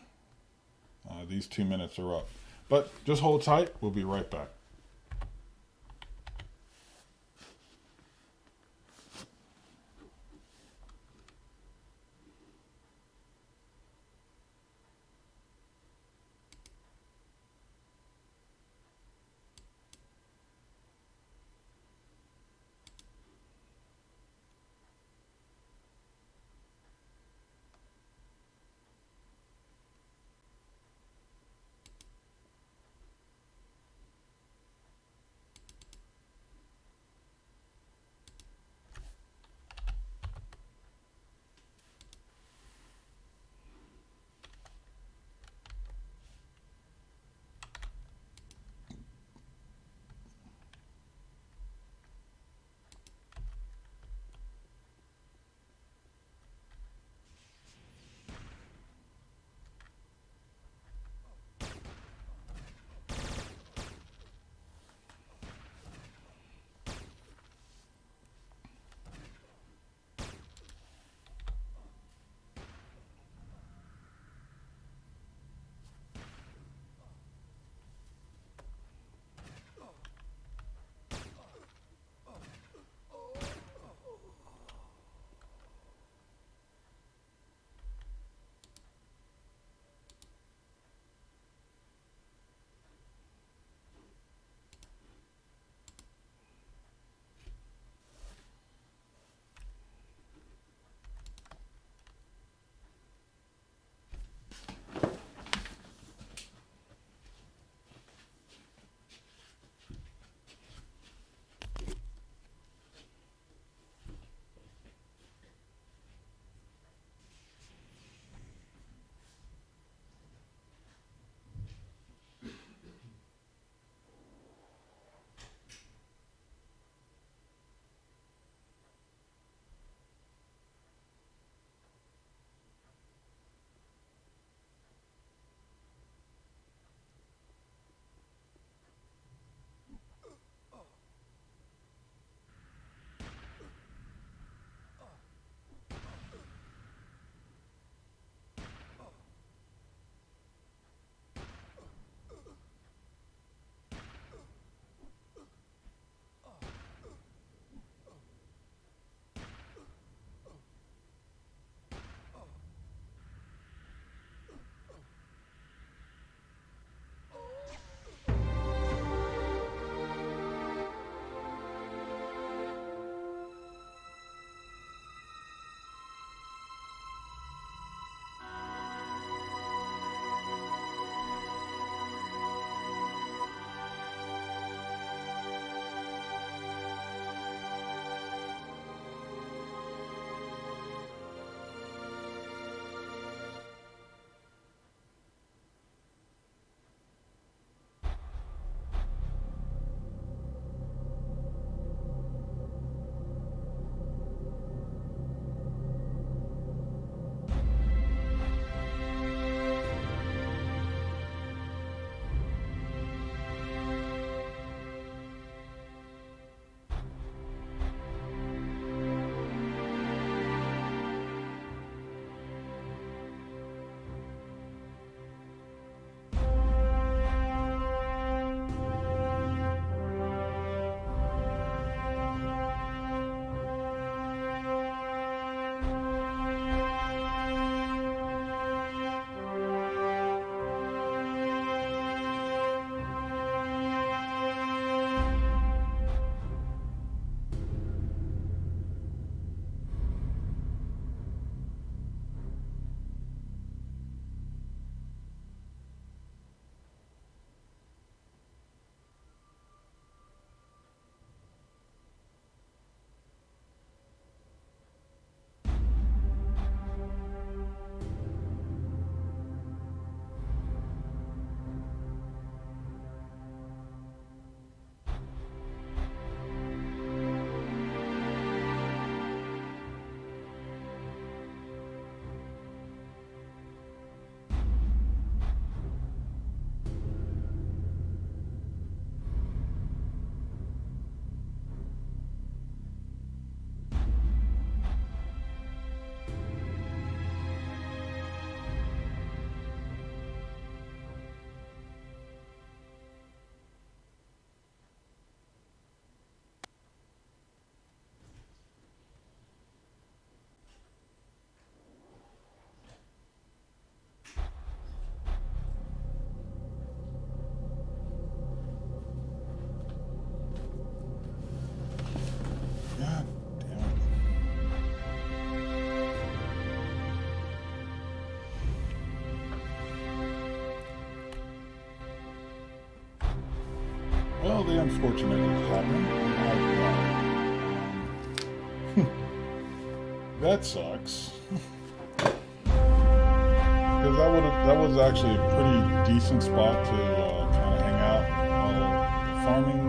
these 2 minutes are up. But just hold tight. We'll be right back. Well, the unfortunate has happened. That sucks. Because that was actually a pretty decent spot to kind of hang out while the farming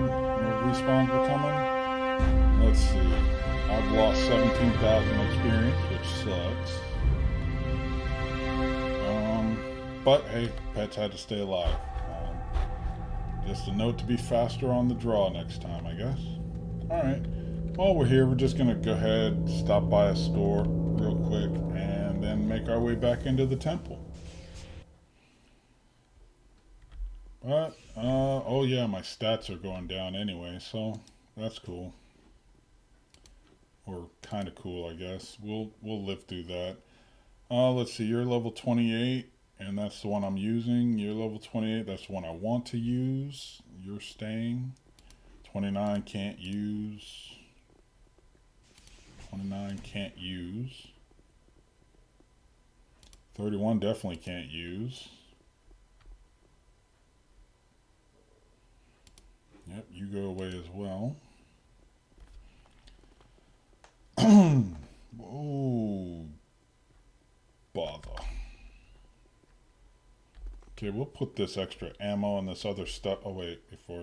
respawns were coming. Let's see. I've lost 17,000 experience, which sucks. But hey, pets had to stay alive. Just a note to be faster on the draw next time, I guess. Alright. While we're here, we're just going to go ahead, stop by a store real quick, and then make our way back into the temple. But, oh yeah, my stats are going down anyway, so that's cool. Or kind of cool, I guess. We'll live through that. Let's see, you're level 28, and that's the one I'm using. You're level 28, that's the one I want to use. You're staying. 29 can't use. 29 can't use. 31 definitely can't use. Yep, you go away as well. Oh, bother. Okay, we'll put this extra ammo and this other stuff. Oh wait, before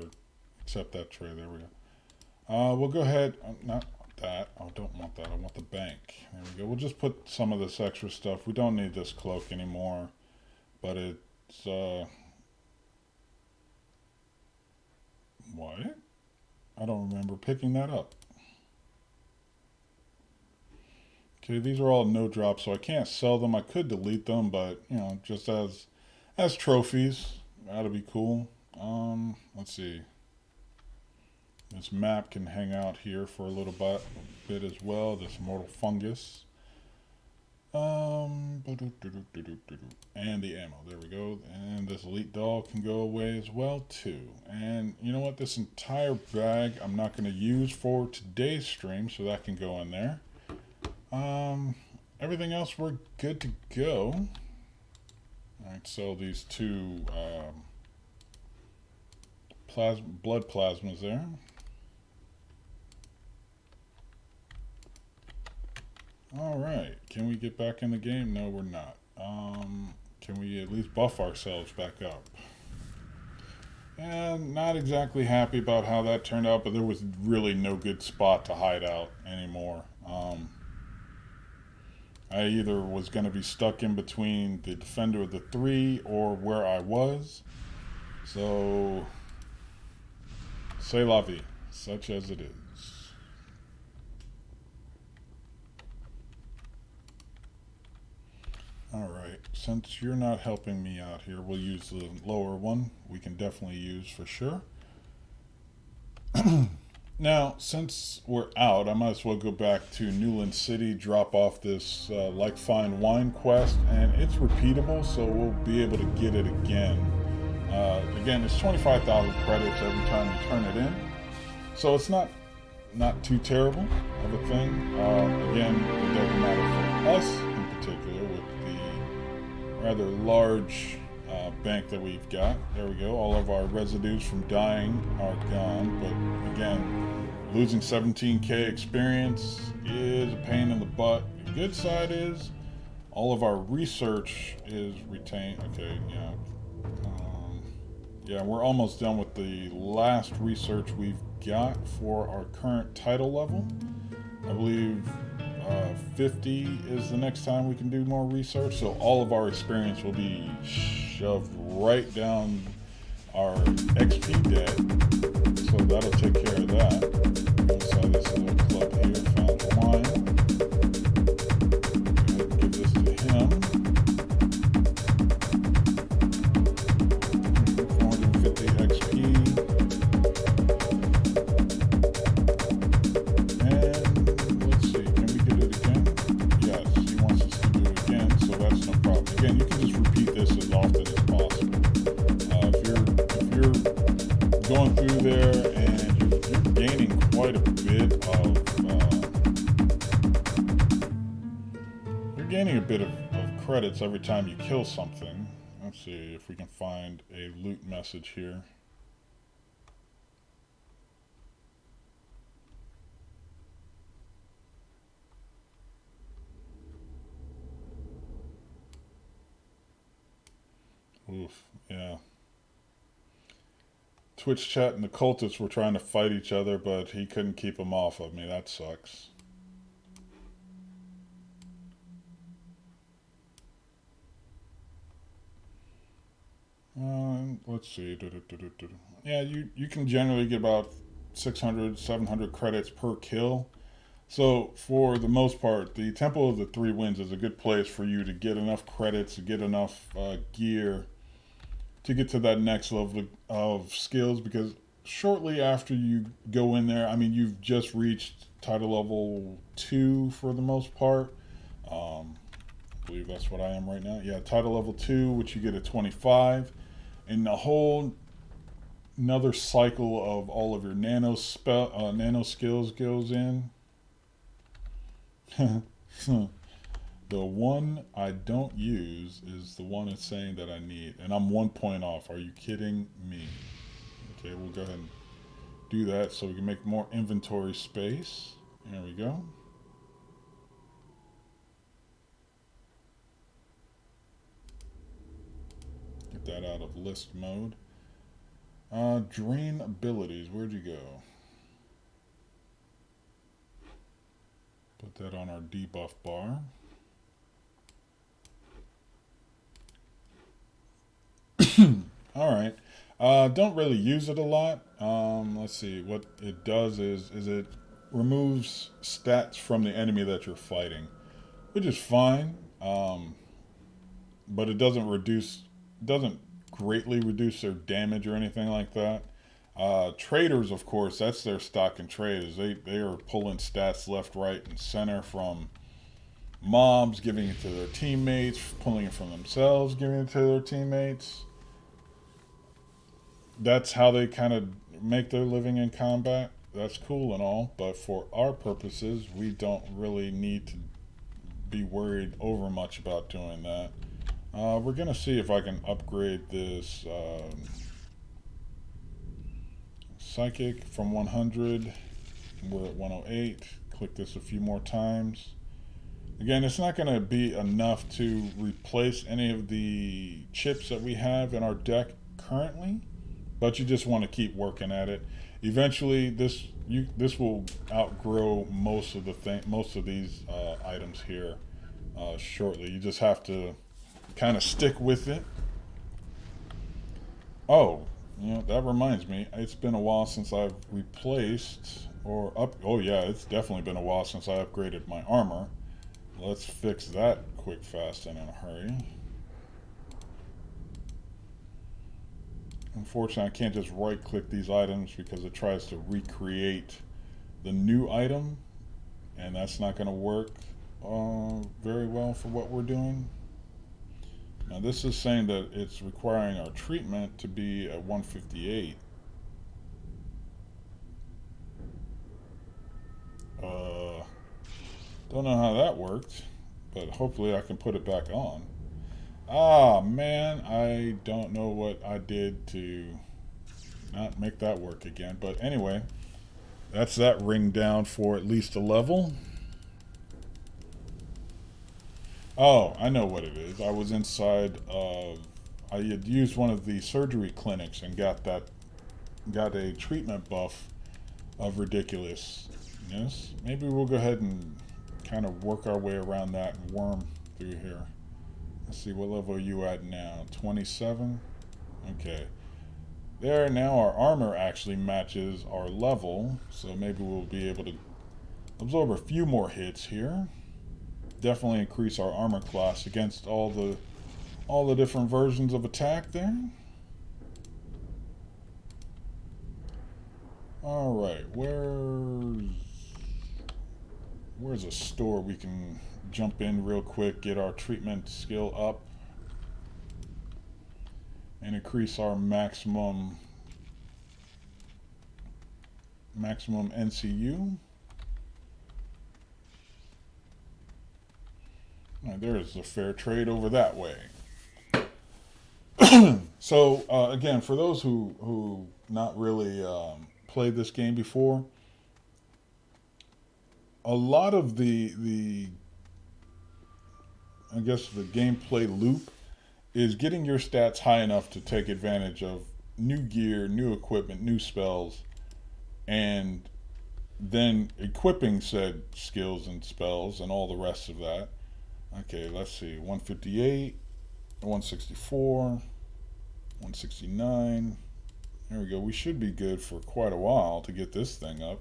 accept that tray. There we go. We'll go ahead. Not that. I don't want that. I want the bank. There we go. We'll just put some of this extra stuff. We don't need this cloak anymore, but it's what? I don't remember picking that up. Okay, these are all no drops, so I can't sell them. I could delete them, but you know, just as trophies, that'd be cool. Let's see. This map can hang out here for a little bit as well. This mortal fungus. And the ammo. There we go. And this elite doll can go away as well too. And you know what? This entire bag I'm not going to use for today's stream, so that can go in there. Everything else we're good to go. Alright, so these two blood plasmas there. Alright, can we get back in the game? No, we're not. Can we at least buff ourselves back up? And not exactly happy about how that turned out, but there was really no good spot to hide out anymore. I either was going to be stuck in between the Defender of the Three or where I was. So, c'est la vie, such as it is. Alright, since you're not helping me out here, we'll use the lower one. We can definitely use for sure. Now, since we're out, I might as well go back to Newland City, drop off this Like Fine Wine quest, and it's repeatable, so we'll be able to get it again. Again, it's 25,000 credits every time you turn it in, so it's not too terrible of a thing. Again, it doesn't matter for us in particular with the rather large bank that we've got. There we go. All of our residues from dying are gone, but again, losing 17k experience is a pain in the butt. The good side is all of our research is retained. Okay, yeah. Yeah, we're almost done with the last research we've got for our current title level. I believe 50 is the next time we can do more research, so all of our experience will be shoved right down our XP debt, so that'll take care of that. Inside this little club here, found wine. Go ahead and give this to him. 450 XP. Again, you can just repeat this as often as possible. If you're going through there and you're gaining quite a bit of credits every time you kill something. Let's see if we can find a loot message here. Yeah. Twitch chat and the cultists were trying to fight each other, but he couldn't keep them off of me. That sucks. Let's see. Yeah, you can generally get about 600, 700 credits per kill. So, for the most part, the Temple of the Three Winds is a good place for you to get enough credits, to get enough gear, to get to that next level of skills. Because shortly after you go in there, I mean, you've just reached title level 2 for the most part. I believe that's what I am right now. Yeah, title level 2, which you get at 25. And the whole another cycle of all of your nano skills goes in. The one I don't use is the one it's saying that I need, and I'm 1 point off. Are you kidding me? Okay, we'll go ahead and do that so we can make more inventory space. There we go. Get that out of list mode. Drain abilities. Where'd you go? Put that on our debuff bar. All right. Don't really use it a lot. Let's see. What it does is it removes stats from the enemy that you're fighting, which is fine. But it doesn't greatly reduce their damage or anything like that. Traders, of course, that's their stock in trade. Is they are pulling stats left, right, and center from mobs, giving it to their teammates, pulling it from themselves, giving it to their teammates. That's how they kind of make their living in combat. That's cool and all, but for our purposes, we don't really need to be worried over much about doing that. We're going to see if I can upgrade this Psychic from 100. We're at 108. Click this a few more times. Again, it's not going to be enough to replace any of the chips that we have in our deck currently, but you just want to keep working at it. Eventually, this will outgrow most of these items here shortly. You just have to kind of stick with it. Oh, that reminds me. It's been a while since I've replaced or up. Oh yeah, it's definitely been a while since I upgraded my armor. Let's fix that quick, fast, and in a hurry. Unfortunately, I can't just right-click these items because it tries to recreate the new item, and that's not going to work very well for what we're doing. Now, this is saying that it's requiring our treatment to be at 158. Don't know how that worked, but hopefully I can put it back on. Ah, man, I don't know what I did to not make that work again. But anyway, that's that ring down for at least a level. Oh, I know what it is. I was inside of... I had used one of the surgery clinics and got a treatment buff of ridiculous. Yes, maybe we'll go ahead and kind of work our way around that and worm through here. Let's see, what level are you at now? 27? Okay. There, now our armor actually matches our level, so maybe we'll be able to absorb a few more hits here. Definitely increase our armor class against all the different versions of attack there. Alright, where's a store we can jump in real quick, get our treatment skill up, and increase our maximum NCU. Right, there's a fair trade over that way. So again, for those who not really played this game before, a lot of the I guess the gameplay loop is getting your stats high enough to take advantage of new gear, new equipment, new spells, and then equipping said skills and spells and all the rest of that. Okay, let's see. 158, 164, 169. There we go. We should be good for quite a while to get this thing up.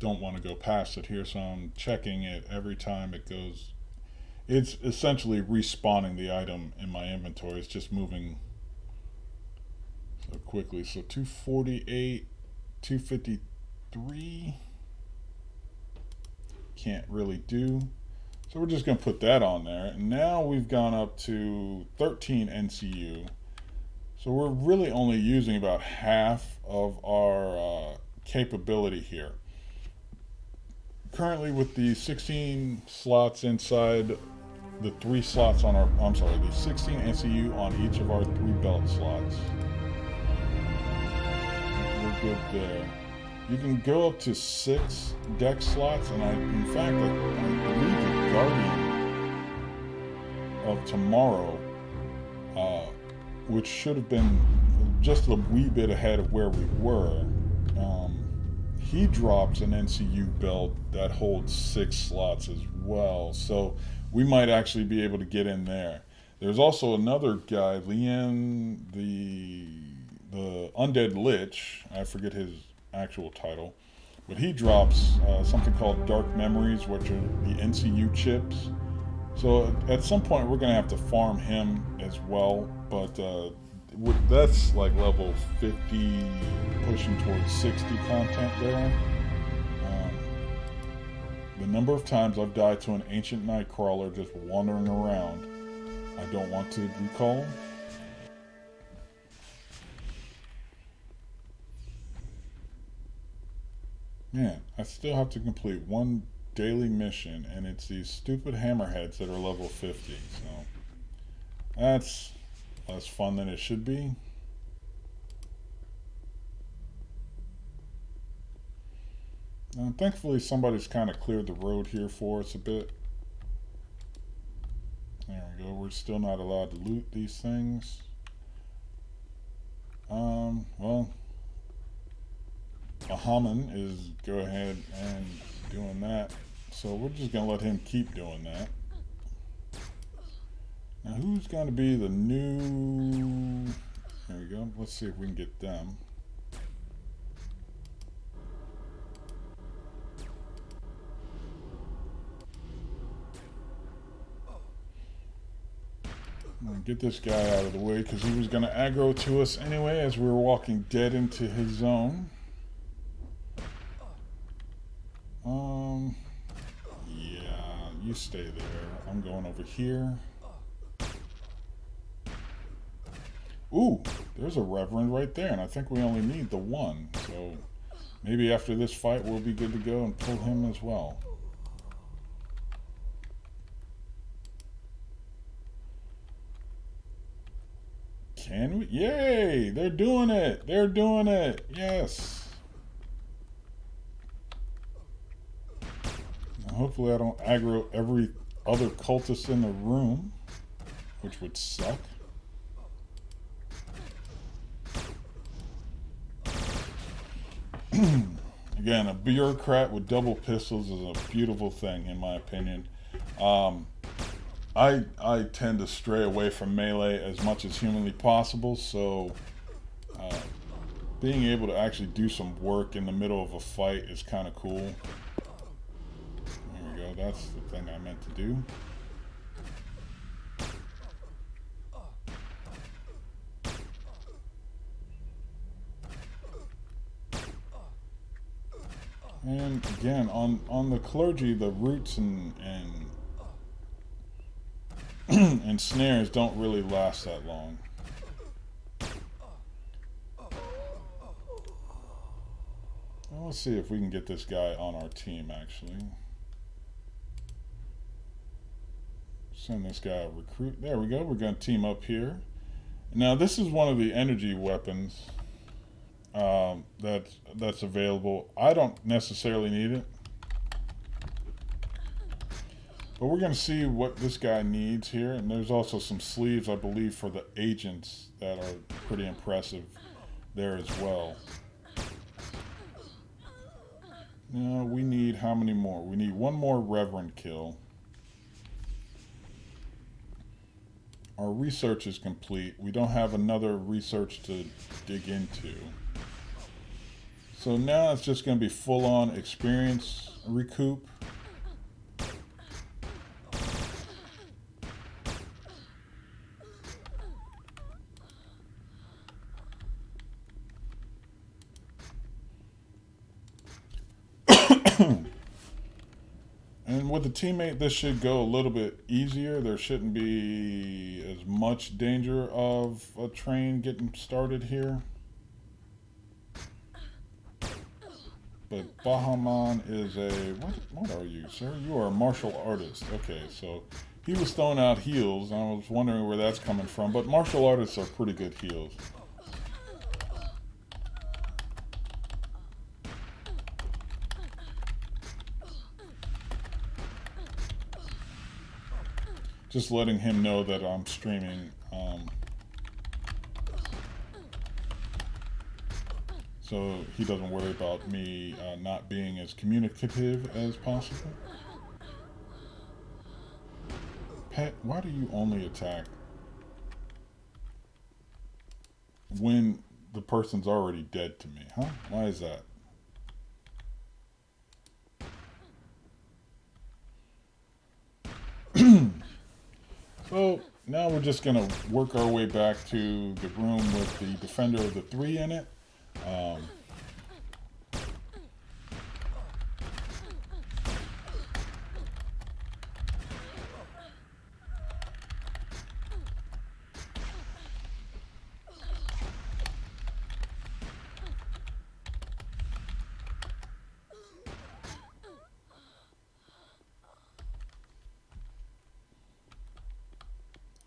Don't want to go past it here, so I'm checking it every time it goes. It's essentially respawning the item in my inventory. It's just moving so quickly. So 248, 253. Can't really do. So we're just going to put that on there. And now we've gone up to 13 NCU. So we're really only using about half of our capability here. Currently with the 16 slots inside the 3 slots on our, I'm sorry, the 16 NCU on each of our 3 belt slots. We're good there. You can go up to 6 deck slots, and in fact, I believe the Guardian of Tomorrow, which should have been just a wee bit ahead of where we were, he drops an NCU belt that holds 6 slots as well, so we might actually be able to get in there. There's also another guy, Lian, the Undead Lich. I forget his actual title, but he drops something called Dark Memories, which are the NCU chips. So at some point we're gonna have to farm him as well, but that's like level 50, pushing towards 60 content there. The number of times I've died to an ancient nightcrawler just wandering around, I don't want to recall. Man, I still have to complete one daily mission, and it's these stupid hammerheads that are level 50, so that's less fun than it should be. Thankfully, somebody's kind of cleared the road here for us a bit. There we go. We're still not allowed to loot these things. Well, Ahaman is go ahead and doing that. So we're just going to let him keep doing that. Now, who's going to be the new... There we go. Let's see if we can get them. I'm going to get this guy out of the way because he was going to aggro to us anyway as we were walking dead into his zone. Yeah, you stay there. I'm going over here. Ooh, there's a Reverend right there, and I think we only need the one. So maybe after this fight we'll be good to go and pull him as well. Can we? Yay! They're doing it! They're doing it! Yes! Now hopefully I don't aggro every other cultist in the room, which would suck. Again, a Bureaucrat with double pistols is a beautiful thing, in my opinion. I tend to stray away from melee as much as humanly possible, so being able to actually do some work in the middle of a fight is kind of cool. There we go, that's the thing I meant to do. And again, on the clergy, the roots and and snares don't really last that long. Well, let's see if we can get this guy on our team, actually. Send this guy a recruit. There we go. We're going to team up here. Now this is one of the energy weapons that's available. I don't necessarily need it, but we're going to see what this guy needs here. And there's also some sleeves, I believe, for the agents that are pretty impressive there as well. Now we need how many more? We need one more Reverend kill. Our research is complete. We don't have another research to dig into. So now it's just going to be full-on experience recoup. And with a teammate, this should go a little bit easier. There shouldn't be as much danger of a train getting started here. But Bahaman is a... What are you, sir? You are a martial artist. Okay, so he was throwing out heals. I was wondering where that's coming from. But martial artists are pretty good heals. Just letting him know that I'm streaming. So he doesn't worry about me not being as communicative as possible. Pet, why do you only attack when the person's already dead to me, huh? Why is that? So now we're just going to work our way back to the room with the Defender of the Three in it.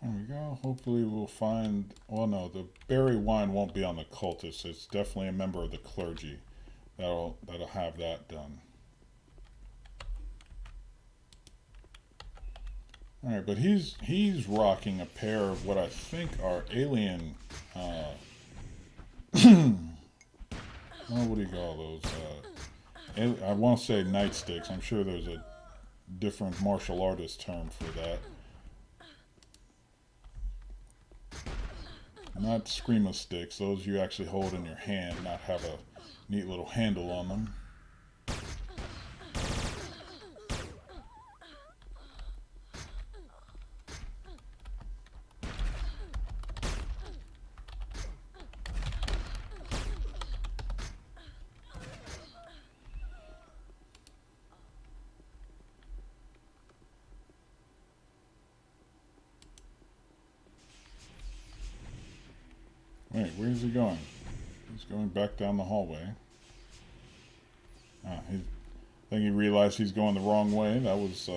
There we go. Hopefully we'll find... Well, no, the berry wine won't be on the cultists. It's definitely a member of the clergy that'll have that done. All right, but he's rocking a pair of what I think are alien... what do you call those? I want to say nightsticks. I'm sure there's a different martial artist term for that. Not screamo sticks, those you actually hold in your hand, not have a neat little handle on them. Wait, where's he going? He's going back down the hallway. I think he realized he's going the wrong way. That was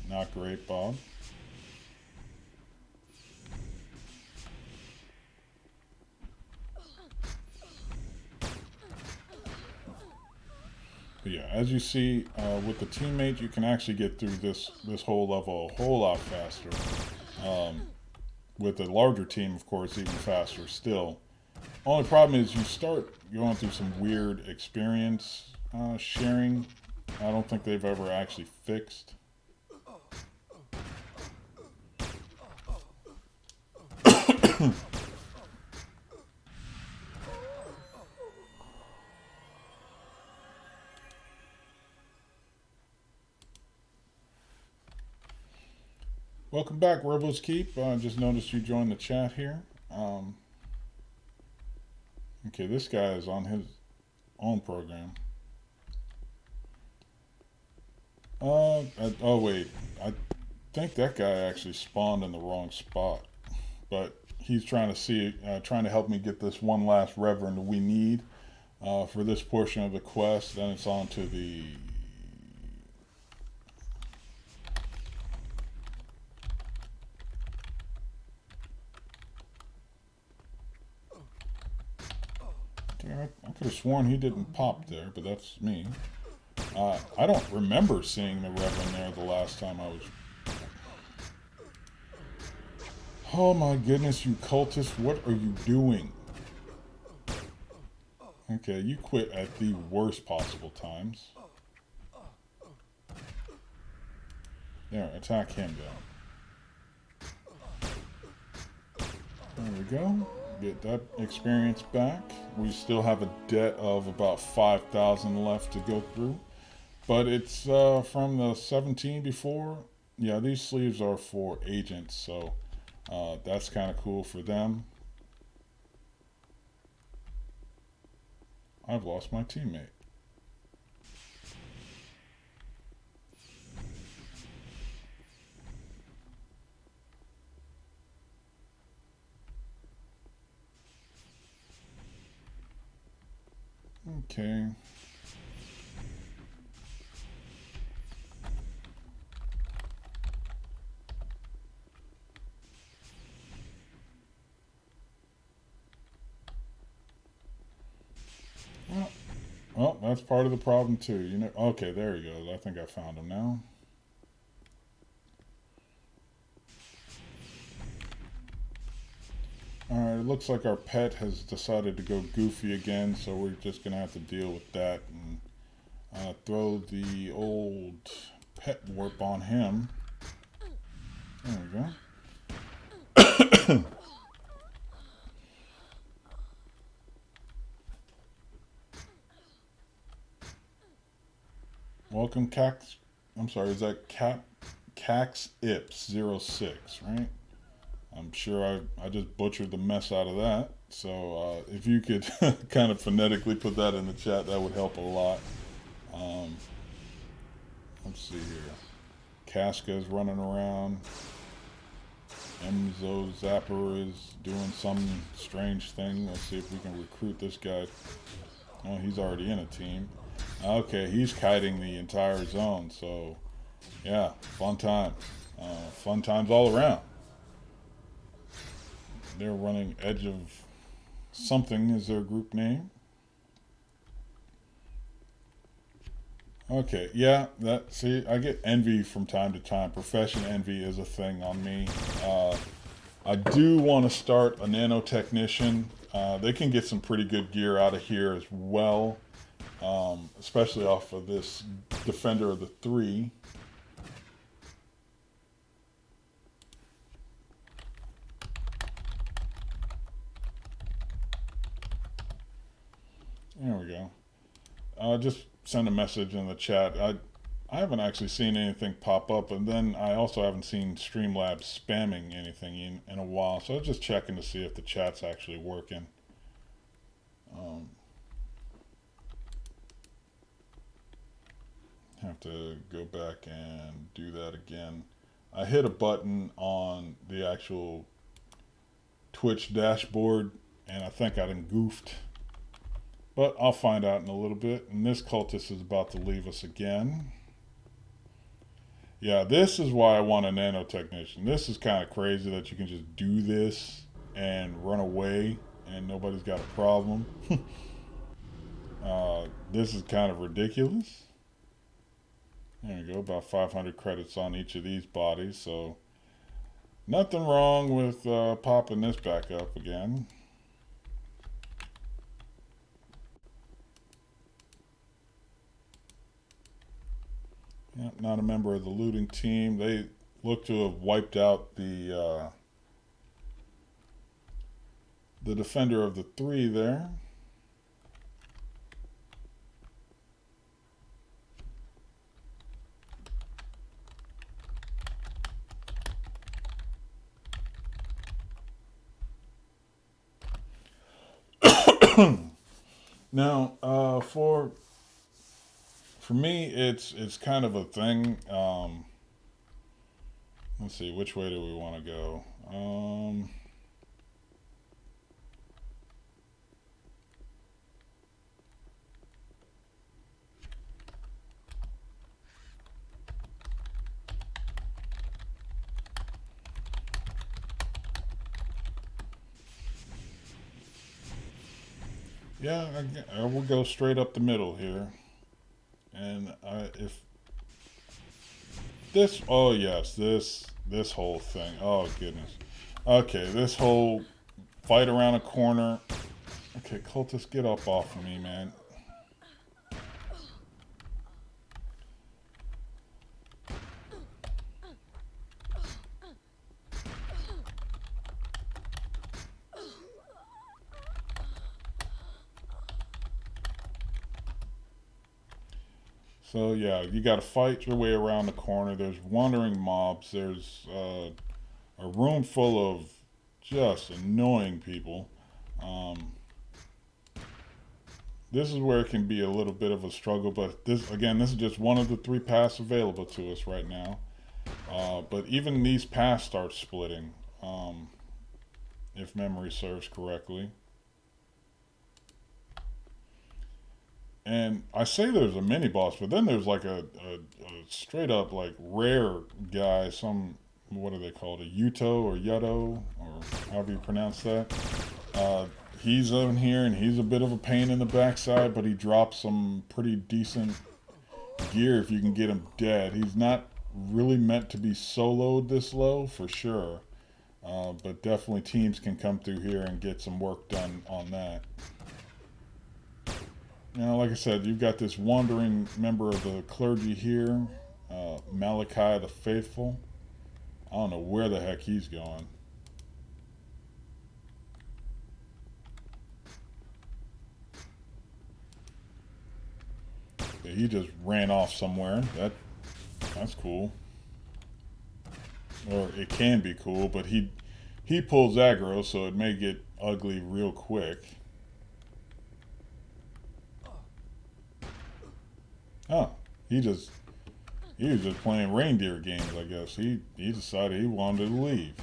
not great, Bob. But yeah, as you see, with the teammate, you can actually get through this whole level a whole lot faster. With a larger team, of course, even faster still. Only problem is you start going through some weird experience sharing. I don't think they've ever actually fixed. Welcome back, Rebels Keep. Just noticed you joined the chat here. Okay, this guy is on his own program. Oh wait, I think that guy actually spawned in the wrong spot. But he's trying to help me get this one last Reverend we need for this portion of the quest. Then it's on to the... I could have sworn he didn't pop there, but that's me. I don't remember seeing the Reverend there the last time I was. Oh my goodness, you cultist, what are you doing? Okay, you quit at the worst possible times. There, attack him down. There we go. Get that experience back. We still have a debt of about 5,000 left to go through. But it's from the 17 before. Yeah, these sleeves are for agents, so that's kind of cool for them. I've lost my teammate. Okay. Well, that's part of the problem too. You know. Okay, there he goes. I think I found him now. Alright, it looks like our pet has decided to go goofy again, so we're just going to have to deal with that and throw the old pet warp on him. There we go. Welcome, Cax. I'm sorry, is that Cax Ips 06, right? I'm sure I just butchered the mess out of that. So if you could kind of phonetically put that in the chat, that would help a lot. Let's see here. Casca's running around. Emzo Zapper is doing some strange thing. Let's see if we can recruit this guy. Oh, he's already in a team. Okay, he's kiting the entire zone. So, yeah, fun times. Fun times all around. They're running Edge of Something is their group name. Okay, yeah, see, I get envy from time to time. Profession envy is a thing on me. I do want to start a nanotechnician. They can get some pretty good gear out of here as well, especially off of this Defender of the 3. There we go. Just send a message in the chat. I haven't actually seen anything pop up, and then I also haven't seen Streamlabs spamming anything in a while, so I was just checking to see if the chat's actually working. Have to go back and do that again. I hit a button on the actual Twitch dashboard, and I think I done goofed. But I'll find out in a little bit. And this cultist is about to leave us again. Yeah, this is why I want a nanotechnician. This is kind of crazy that you can just do this and run away and nobody's got a problem. This is kind of ridiculous. There we go, about 500 credits on each of these bodies. So nothing wrong with popping this back up again. Yeah, not a member of the looting team. They look to have wiped out the Defender of the 3 there. Now, for me, it's kind of a thing. Let's see, which way do we want to go? Yeah, I will go straight up the middle here. And if this, oh yes, this whole thing. Oh goodness. Okay, this whole fight around a corner. Okay, cultists, get up off of me, man. So yeah, you got to fight your way around the corner. There's wandering mobs. There's a room full of just annoying people. Um, this is where it can be a little bit of a struggle, but this is just one of the three paths available to us right now. But even these paths start splitting, if memory serves correctly. And I say there's a mini boss, but then there's like a straight up like rare guy. Some, what are they called? A Yuto or Yuto or however you pronounce that. Uh, he's in here and he's a bit of a pain in the backside, but he drops some pretty decent gear if you can get him dead. He's not really meant to be soloed this low for sure, but definitely teams can come through here and get some work done on that. Now, like I said, you've got this wandering member of the clergy here, Malachi the Faithful. I don't know where the heck he's going. Yeah, he just ran off somewhere. That's cool. Or it can be cool, but he pulls aggro, so it may get ugly real quick. Oh, he just he was just playing reindeer games, I guess. He decided he wanted to leave.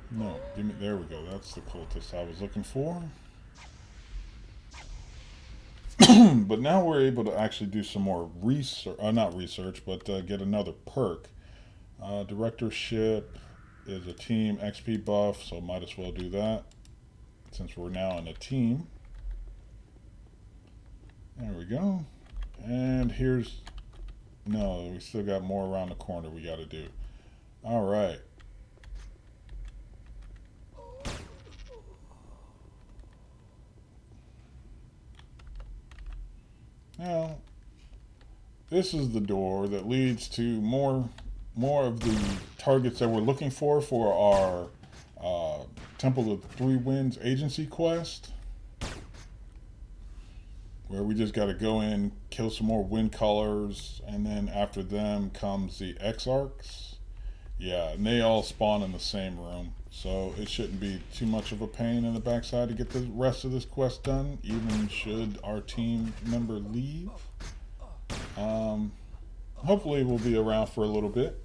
No, give me. There we go. That's the cultist I was looking for. But now we're able to actually do some more research. Not research, but get another perk. Directorship is a team XP buff, so might as well do that since we're now in a team. There we go. And here's. No, we still got more around the corner we got to do. All right. Now, this is the door that leads to more of the targets that we're looking for our Temple of the Three Winds agency quest, where we just got to go in, kill some more wind colors, and then after them comes the Exarchs. Yeah, and they all spawn in the same room, so it shouldn't be too much of a pain in the backside to get the rest of this quest done, even should our team member leave. Um, Hopefully we'll be around for a little bit.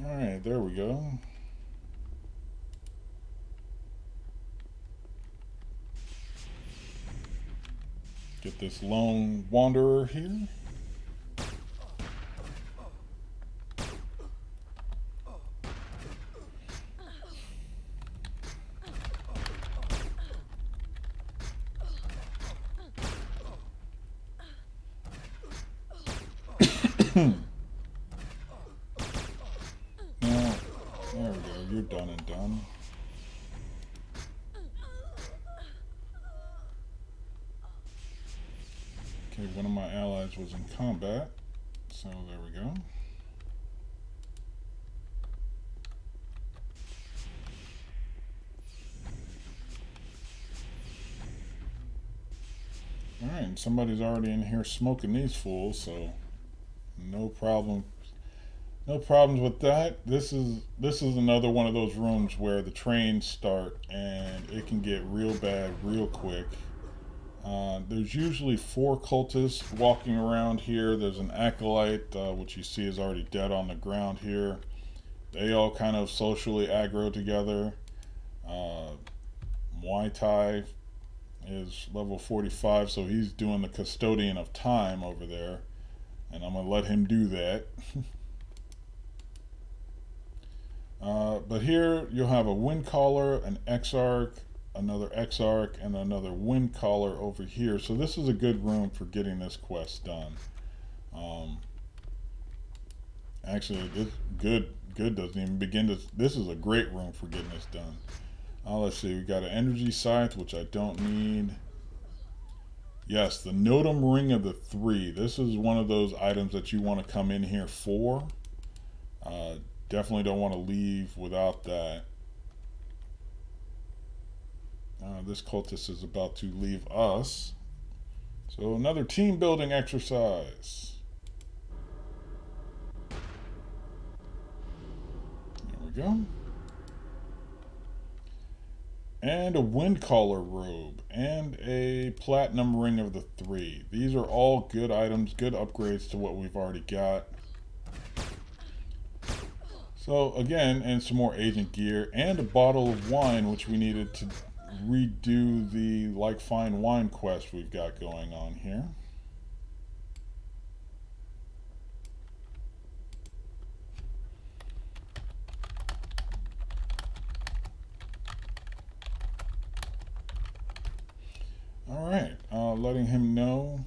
Alright, there we go. Get this lone wanderer here. Now, there we go. You're done and done. Okay, one of my allies was in combat, so there we go. Alright, somebody's already in here smoking these fools, so no problem. No problems with that. This is another one of those rooms where the trains start and it can get real bad real quick. There's usually four cultists walking around here. There's an acolyte, which you see is already dead on the ground here. They all kind of socially aggro together. Muay Thai is level 45, so he's doing the custodian of time over there, and I'm gonna let him do that. But here you'll have a wind caller, an Exarch, another Exarch, and another wind caller over here. So this is a good room for getting this quest done. Actually, this good doesn't even begin to. This is a great room for getting this done. Let's see. We got an energy scythe, which I don't need. Yes, the Notum Ring of the Three. This is one of those items that you want to come in here for. Definitely don't want to leave without that. This cultist is about to leave us. So another team building exercise. There we go. And a wind caller robe and a platinum ring of the three. These are all good items, good upgrades to what we've already got. So again, and some more agent gear and a bottle of wine, which we needed to redo the Like Fine Wine quest we've got going on here. All right, letting him know.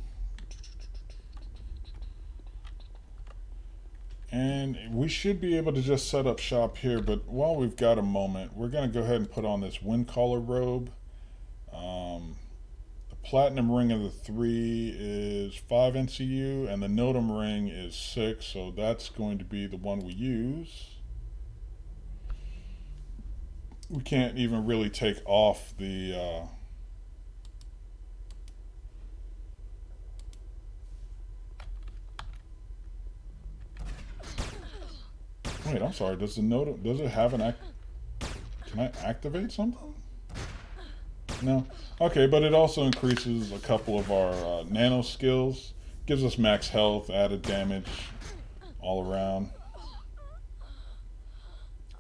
And we should be able to just set up shop here, but while we've got a moment, we're going to go ahead and put on this wind caller robe. The platinum ring of the three is 5 NCU, and the Notum ring is 6, so that's going to be the one we use. We can't even really take off the... Wait, I'm sorry. Does the Notum, does it have an can I activate something? No. Okay, but it also increases a couple of our nano skills. Gives us max health, added damage all around.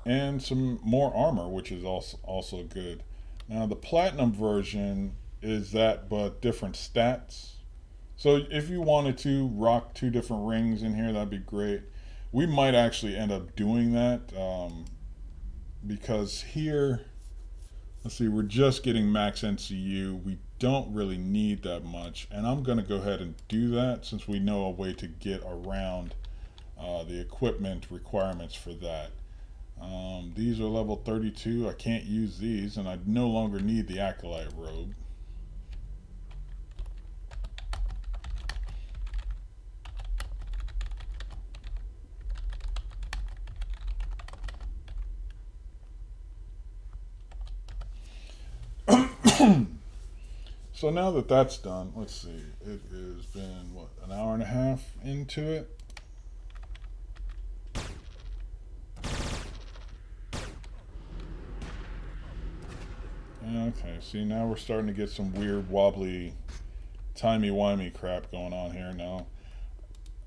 And some more armor, which is also good. Now the platinum version is that, but different stats. So if you wanted to rock 2 different rings in here, that'd be great. We might actually end up doing that because here, let's see, we're just getting max NCU. We don't really need that much, and I'm going to go ahead and do that since we know a way to get around the equipment requirements for that. These are level 32. I can't use these, and I no longer need the Acolyte robe. So now that that's done, let's see, it has been, what, an hour and a half into it? Okay, see, now we're starting to get some weird, wobbly, timey-wimey crap going on here now.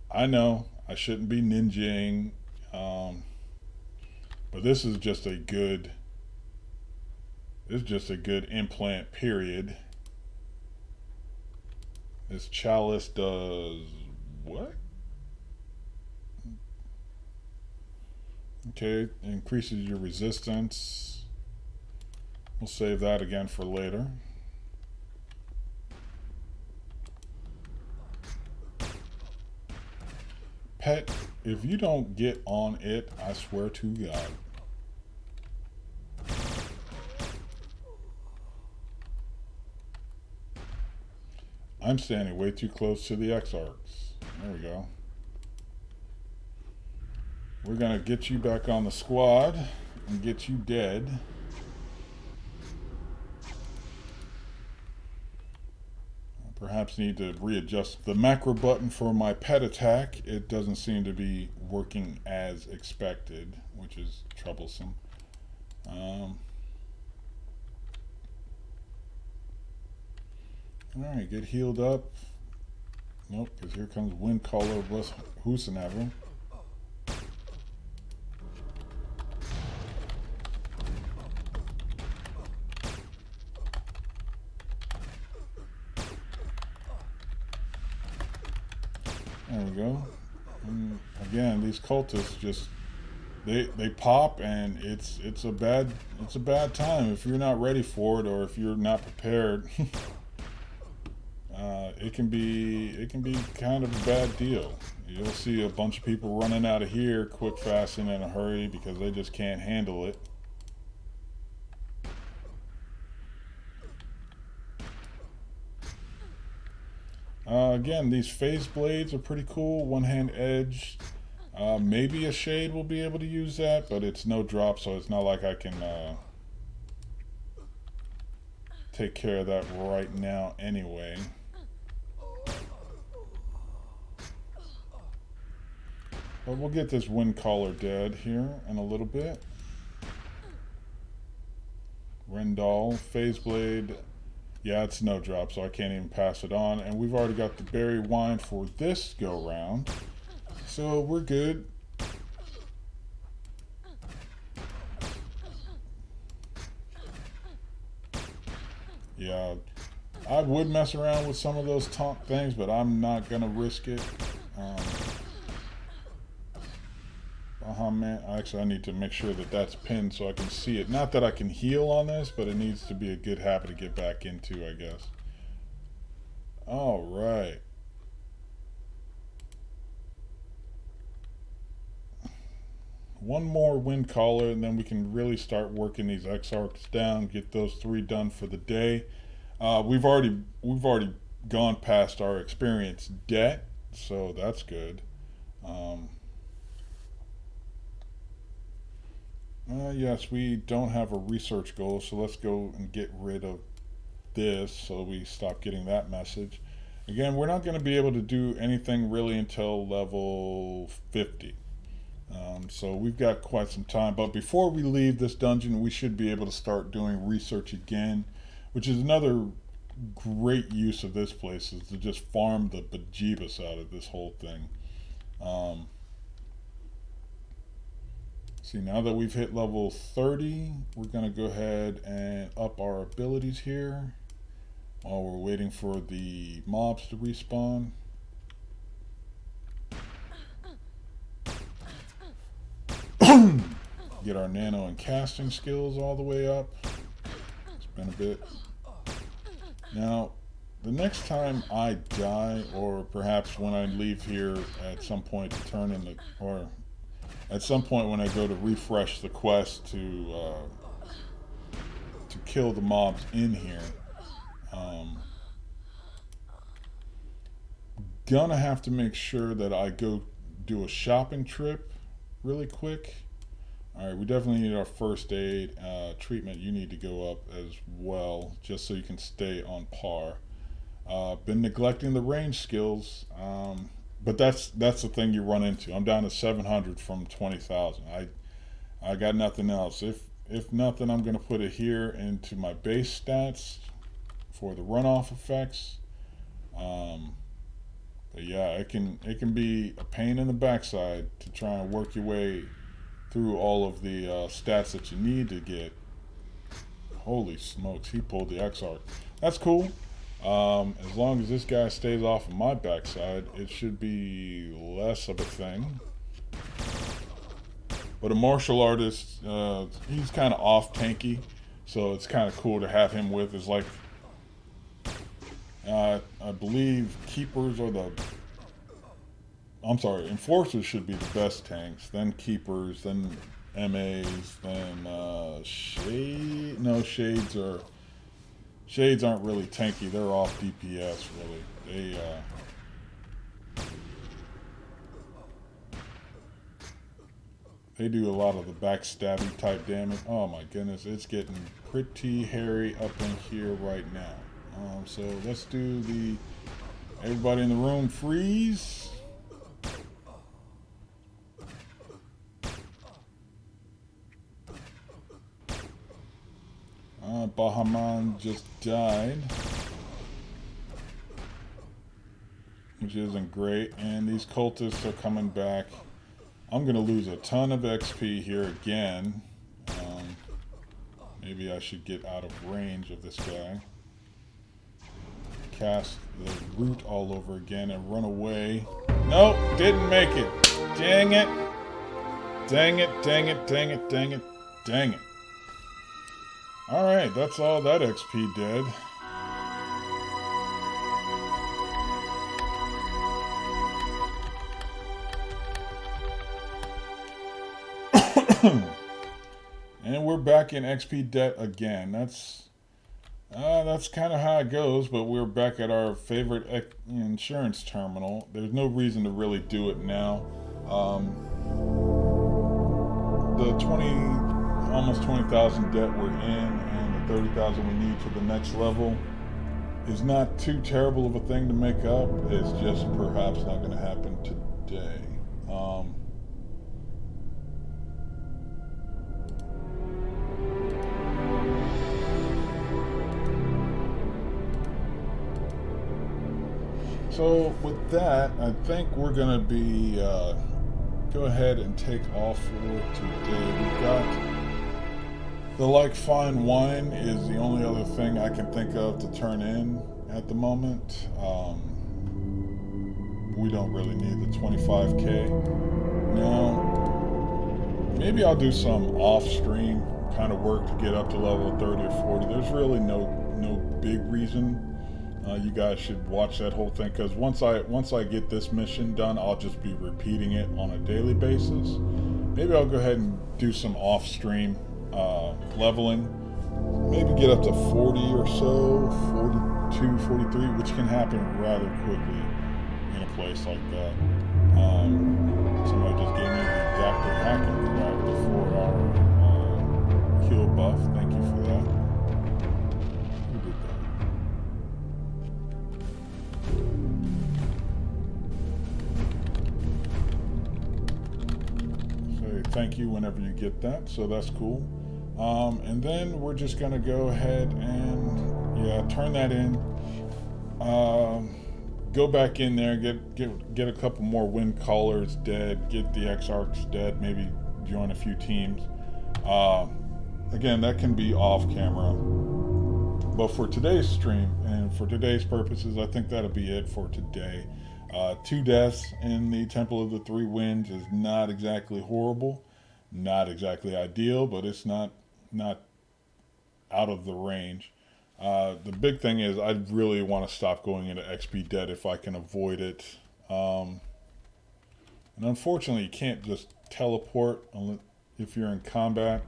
I know, I shouldn't be ninjaing, but this is just a good, implant, period. This chalice does what? Okay, increases your resistance. We'll save that again for later. Pet, if you don't get on it, I swear to God. I'm standing way too close to the Exarchs. There we go. We're going to get you back on the squad and get you dead. Perhaps need to readjust the macro button for my pet attack. It doesn't seem to be working as expected, which is troublesome. Alright, get healed up. Nope, because here comes Wind Caller Husenever. There we go. And again, these cultists just they pop, and it's a bad time if you're not ready for it or if you're not prepared. It can be kind of a bad deal. You'll see a bunch of people running out of here quick, fast, and in a hurry because they just can't handle it. Again, these phase blades are pretty cool. One hand edge. Maybe a shade will be able to use that, but it's no drop, so it's not like I can take care of that right now anyway. But we'll get this wind collar dead here in a little bit. Rendall, phase blade. Yeah, it's no drop, so I can't even pass it on. And we've already got the berry wine for this go round. So we're good. Yeah, I would mess around with some of those taunt things, but I'm not going to risk it. Man. Actually, I need to make sure that that's pinned so I can see it. Not that I can heal on this, but it needs to be a good habit to get back into, I guess. All right. One more wind collar, and then we can really start working these X-Arcs down, get those 3 done for the day. We've already gone past our experience debt, so that's good. Yes, we don't have a research goal, so let's go and get rid of this so we stop getting that message. Again, we're not going to be able to do anything really until level 50. So we've got quite some time. But before we leave this dungeon, we should be able to start doing research again, which is another great use of this place, is to just farm the bejeebus out of this whole thing. See, now that we've hit level 30, we're going to go ahead and up our abilities here while we're waiting for the mobs to respawn. Get our nano and casting skills all the way up. It's been a bit. Now, the next time I die, or perhaps when I leave here at some point to turn in the, or at some point when I go to refresh the quest to kill the mobs in here, gonna have to make sure that I go do a shopping trip really quick. Alright, we definitely need our first aid treatment. You need to go up as well, just so you can stay on par. Been neglecting the range skills, but that's the thing you run into. I'm down to 700 from 20,000. I got nothing else. If nothing, I'm gonna put it here into my base stats for the runoff effects. But yeah, it can be a pain in the backside to try and work your way through all of the stats that you need to get. Holy smokes, he pulled the X-Arc. That's cool. As long as this guy stays off of my backside, it should be less of a thing. But a martial artist, he's kind of off tanky, so it's kind of cool to have him with. Is like, I believe keepers are the, I'm sorry, enforcers should be the best tanks, then keepers, then MAs, then shade. No, shades aren't really tanky. They're off DPS really. They do a lot of the backstabby type damage. Oh my goodness, it's getting pretty hairy up in here right now. So let's do the, everybody in the room freeze. Bahaman just died, which isn't great, and these cultists are coming back. I'm going to lose a ton of XP here again. Maybe I should get out of range of this guy. cast the route all over again and run away. Nope, didn't make it. Dang it. Dang it, dang it, dang it, dang it, dang it. Alright, that's all that XP did. And we're back in XP debt again. That's kind of how it goes, but we're back at our favorite insurance terminal. There's no reason to really do it now. The almost 20,000 debt we're in and the 30,000 we need for the next level is not too terrible of a thing to make up. It's just perhaps not going to happen today. So with that, I think we're going to be go ahead and take off for today. We've got the like fine wine is the only other thing I can think of to turn in at the moment. We don't really need the 25K. Now, maybe I'll do some off-stream kind of work to get up to level 30 or 40. There's really no big reason. You guys should watch that whole thing, because once I get this mission done, I'll just be repeating it on a daily basis. Maybe I'll go ahead and do some off-stream leveling. Maybe get up to 40 or so, 42, 43, which can happen rather quickly in a place like that. Somebody just gave me the Dr. Hacking crack, the 4-hour heal buff. Thank you for that. Who did that? Say thank you whenever you get that, so that's cool. And then we're just gonna go ahead and turn that in. Go back in there, get a couple more wind callers dead, get the X-Arcs dead, maybe join a few teams. Again, that can be off camera. But for today's stream and for today's purposes, I think that'll be it for today. 2 deaths in the Temple of the Three Winds is not exactly horrible, not exactly ideal, but it's not out of the range. The big thing is I really want to stop going into XP debt if I can avoid it. And unfortunately, you can't just teleport if you're in combat.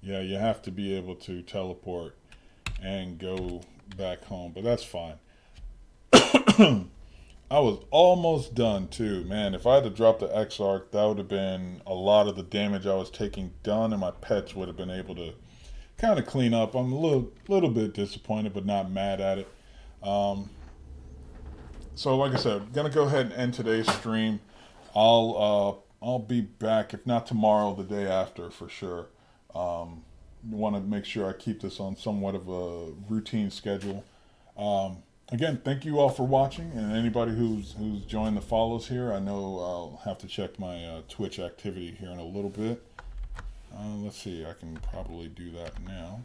Yeah, you have to be able to teleport and go back home, but that's fine. I was almost done too, man. If I had to drop the X-Arc, that would have been a lot of the damage I was taking done, and my pets would have been able to kind of clean up. I'm a little bit disappointed, but not mad at it. So like I said, gonna go ahead and end today's stream. I'll be back, if not tomorrow, the day after for sure. Want to make sure I keep this on somewhat of a routine schedule. Again, thank you all for watching, and anybody who's joined the follows here. I know I'll have to check my Twitch activity here in a little bit. Let's see, I can probably do that now.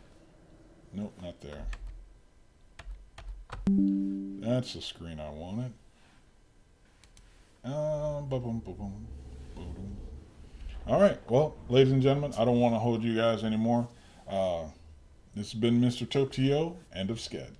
Nope, not there. That's the screen I wanted. All right, well, ladies and gentlemen, I don't want to hold you guys anymore. This has been Mr. Topio, end of sked.